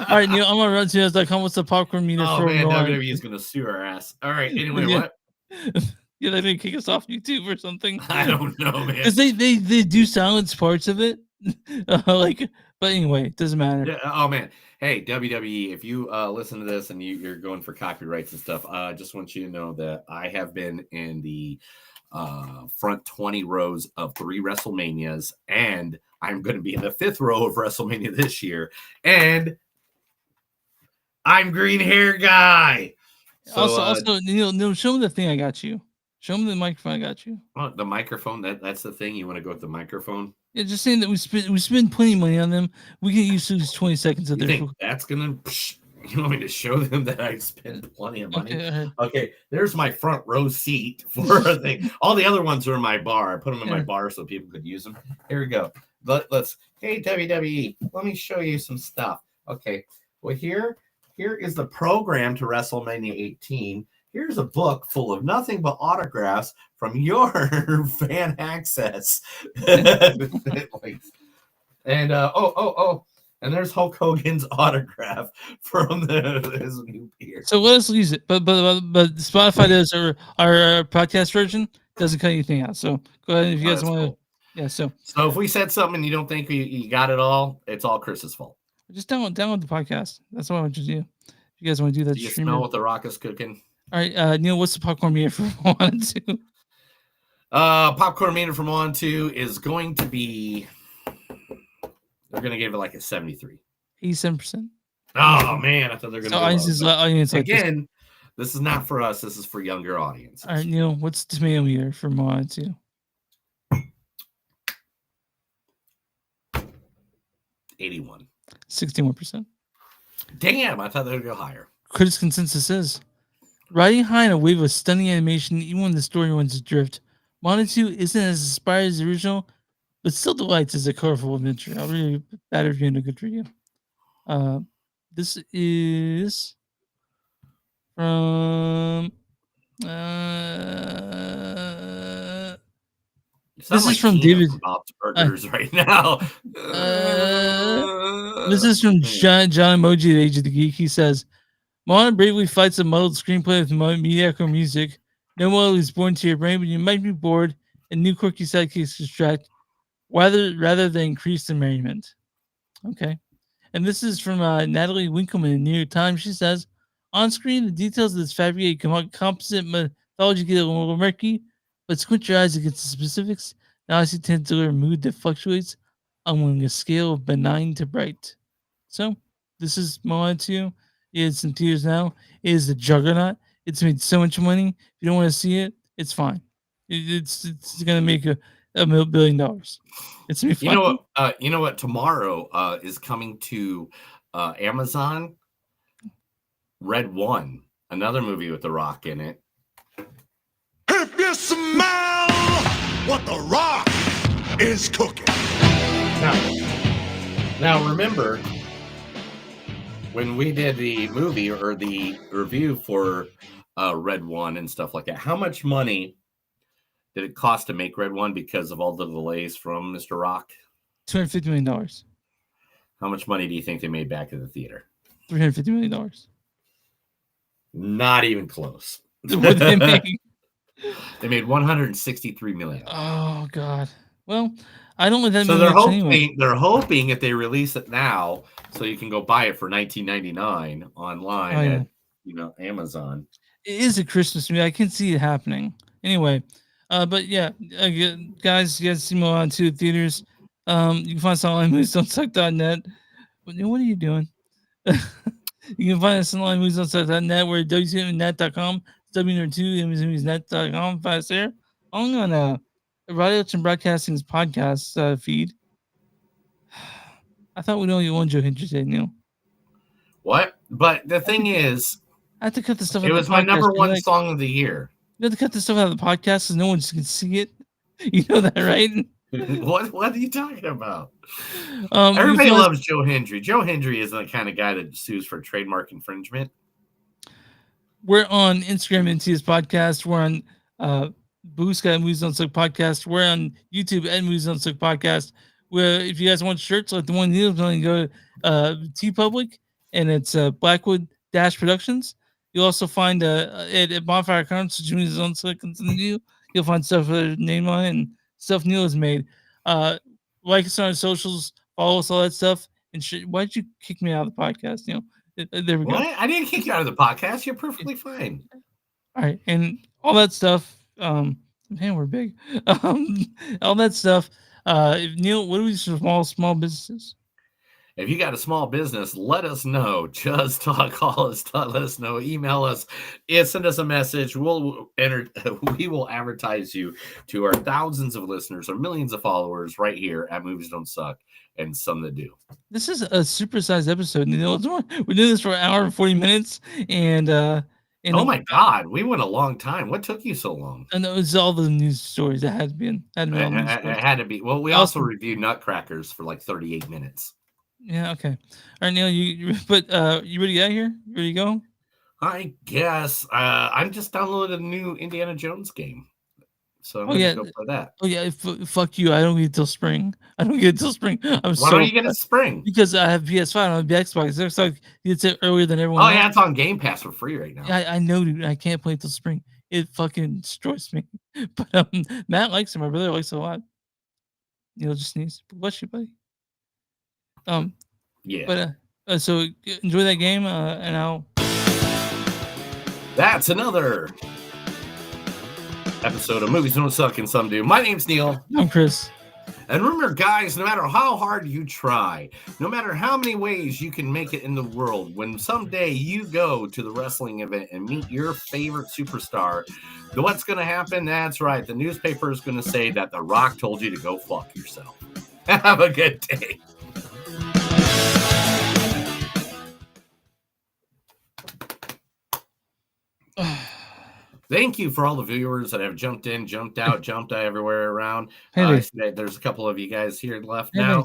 right, Neil, I'm gonna run to us.com. What's the popcorn meter for? Oh man, WWE is gonna sue our ass. All right. Anyway, what? Yeah, they're gonna kick us off YouTube or something. I don't know, man. Because they do silence parts of it, but anyway, it doesn't matter. Yeah, oh man, hey WWE, if you listen to this and you're going for copyrights and stuff, I just want you to know that I have been in the front 20 rows of 3 WrestleManias, and I'm going to be in the 5th row of WrestleMania this year, and I'm green hair guy. So, also, Neil, show me the thing I got you. Show me the microphone I got you. Oh, the microphone. That's the thing. You want to go with the microphone? Yeah, just saying that we spend plenty of money on them. We can use 20 seconds of their. That's gonna. You want me to show them that I spent plenty of money? Okay, there's my front row seat for a thing. All the other ones are in my bar. I put them in my bar so people could use them. Here we go. Let's. Hey WWE, let me show you some stuff. Okay. Well, here is the program to WrestleMania 18. Here's a book full of nothing but autographs from your fan access. And and there's Hulk Hogan's autograph from his new beard. So let us use it, but Spotify does our podcast version doesn't cut anything out. So go ahead if you guys want to. Cool. Yeah. So if we said something and you don't think you got it all, it's all Chris's fault. Just download the podcast. That's what I want you to do. If you guys want to do that, do you smell what The Rock is cooking? All right, Neil, what's the popcorn meter for Moana 2? Popcorn meter for Moana 2 is going to be. They're going to give it like a 73. 87%. Oh man, I thought they're going to. Audience again. This is not for us. This is for younger audiences. All right, Neil, what's the tomato meter for Moana 2? 81. 61%. Damn, I thought they would go higher. Critics' consensus is riding high in a wave of stunning animation, even when the story runs adrift. Moana 2 isn't as inspired as the original, but still delights as a colorful adventure. I'll read a bad review and a good review. This is from this is from David Bob's Burgers right now. This is from John Emoji, the Age of the Geek. He says, Moana bravely fights a muddled screenplay with mediocre music. No model is born to your brain, but you might be bored, and new quirky sidekicks distract rather than increase the merriment. Okay. And this is from Natalie Winkleman in New York Times. She says, on screen, the details of this fabricated composite mythology get a little murky, but squint your eyes against the specifics. Now I see tends to deliver a mood that fluctuates on a scale of benign to bright. So, this is Moana 2. It's in theaters now. It is a juggernaut. It's made so much money. If you don't want to see it, it's fine. It's going to make a $1 billion. It's gonna be fun. You know what? Tomorrow is coming to Amazon. Red One, another movie with The Rock in it. If you smell what The Rock is cooking. Now remember, when we did the movie or the review for Red One and stuff like that, how much money did it cost to make Red One because of all the delays from Mr. Rock? $250 million. How much money do you think they made back at the theater? $350 million. Not even close. What did they make? They made $163 million. Oh God. Well, I don't let that. So they're hoping if they release it now, so you can go buy it for $19.99 online at Amazon. It is a Christmas movie. I can see it happening. Anyway, but yeah, guys, you guys see Moana 2 theaters. You can find us online movies.suck.net. What are you doing? You can find us online moviesonsuck.net. We're wcmnet.com, w2msmoviesnet.com. Find us there. On Radio Ocean Broadcasting's podcast feed. I thought we'd only one Joe Hendry today, Neil. What? But the thing is, I have to cut this stuff out. It was my number one song of the year. You have to cut this stuff out of the podcast so no one can see it. You know that, right? What are you talking about? Everybody loves Joe Hendry. Joe Hendry isn't the kind of guy that sues for trademark infringement. We're on Instagram and TS Podcast. We're on Booska at Movies on Silk Podcast. We're on YouTube at Movies on Silk Podcast. Where if you guys want shirts like the one Neil's going to go T Public, and it's Blackwood Dash Productions. You'll also find it at Bonfire Concerts, Movies on Silk, and you'll find stuff with their name on it and stuff Neil has made. Like us on our socials, follow us, all that stuff. And why'd you kick me out of the podcast? There we go. What? I didn't kick you out of the podcast. You're perfectly fine. All right, and all that stuff. Man, we're big. All that stuff. Neil, what are we small businesses? If you got a small business, let us know. Just call us, let us know, email us, send us a message. We will advertise you to our thousands of listeners or millions of followers right here at Movies Don't Suck, and some that do. This is a supersized episode. We're doing this for an hour and 40 minutes, and oh my God, we went a long time. What took you so long? And it was all the news stories that had been. It had to be. Well, we also reviewed Nutcrackers for like 38 minutes. Yeah. Okay. All right, Neil. You ready to get out here? You ready to go? I guess. I'm just downloading a new Indiana Jones game, so I'm gonna go play that. Oh yeah. Fuck you. I don't get it till spring. Why don't you get it spring? Because I have PS5. I don't have the Xbox. Xbox gets it earlier than everyone. Oh yeah, it's on Game Pass for free right now. Yeah, I know, dude. I can't play it till spring. It fucking destroys me. But Matt likes it. My brother likes it a lot. Neil just sneezed. Bless you, buddy. Yeah. But so enjoy that game, and I'll. That's another episode of Movies Don't Suck and Some Do. My name's Neil. I'm Chris. And remember, guys, no matter how hard you try, no matter how many ways you can make it in the world, when someday you go to the wrestling event and meet your favorite superstar, what's going to happen? That's right. The newspaper is going to say that The Rock told you to go fuck yourself. Have a good day. Thank you for all the viewers that have jumped in, jumped out, jumped everywhere around. There's a couple of you guys here left now.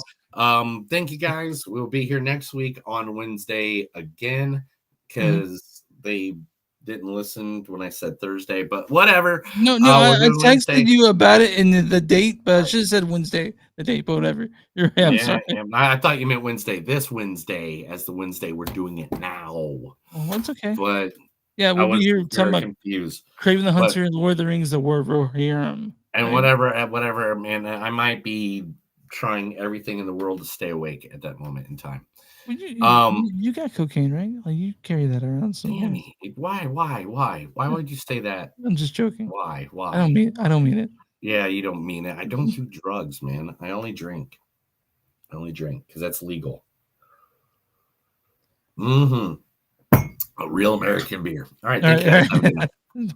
Thank you guys. We'll be here next week on Wednesday again because they didn't listen when I said Thursday, but whatever. No, I texted you about it in the date, but I should have said Wednesday, the date, but whatever. You're right. I'm sorry. I thought you meant Wednesday, this Wednesday, as the Wednesday we're doing it now. Well, that's okay. But yeah, we'll be here talking about confused. Craven the Hunter and Lord of the Rings, the War of Rohirrim. And whatever, man. I might be trying everything in the world to stay awake at that moment in time. Well, you got cocaine, right? Like you carry that around somewhere. Why would you say that? I'm just joking. Why? I don't mean it. Yeah, you don't mean it. I don't do drugs, man. I only drink. Because that's legal. A real American beer. All right. Thank you.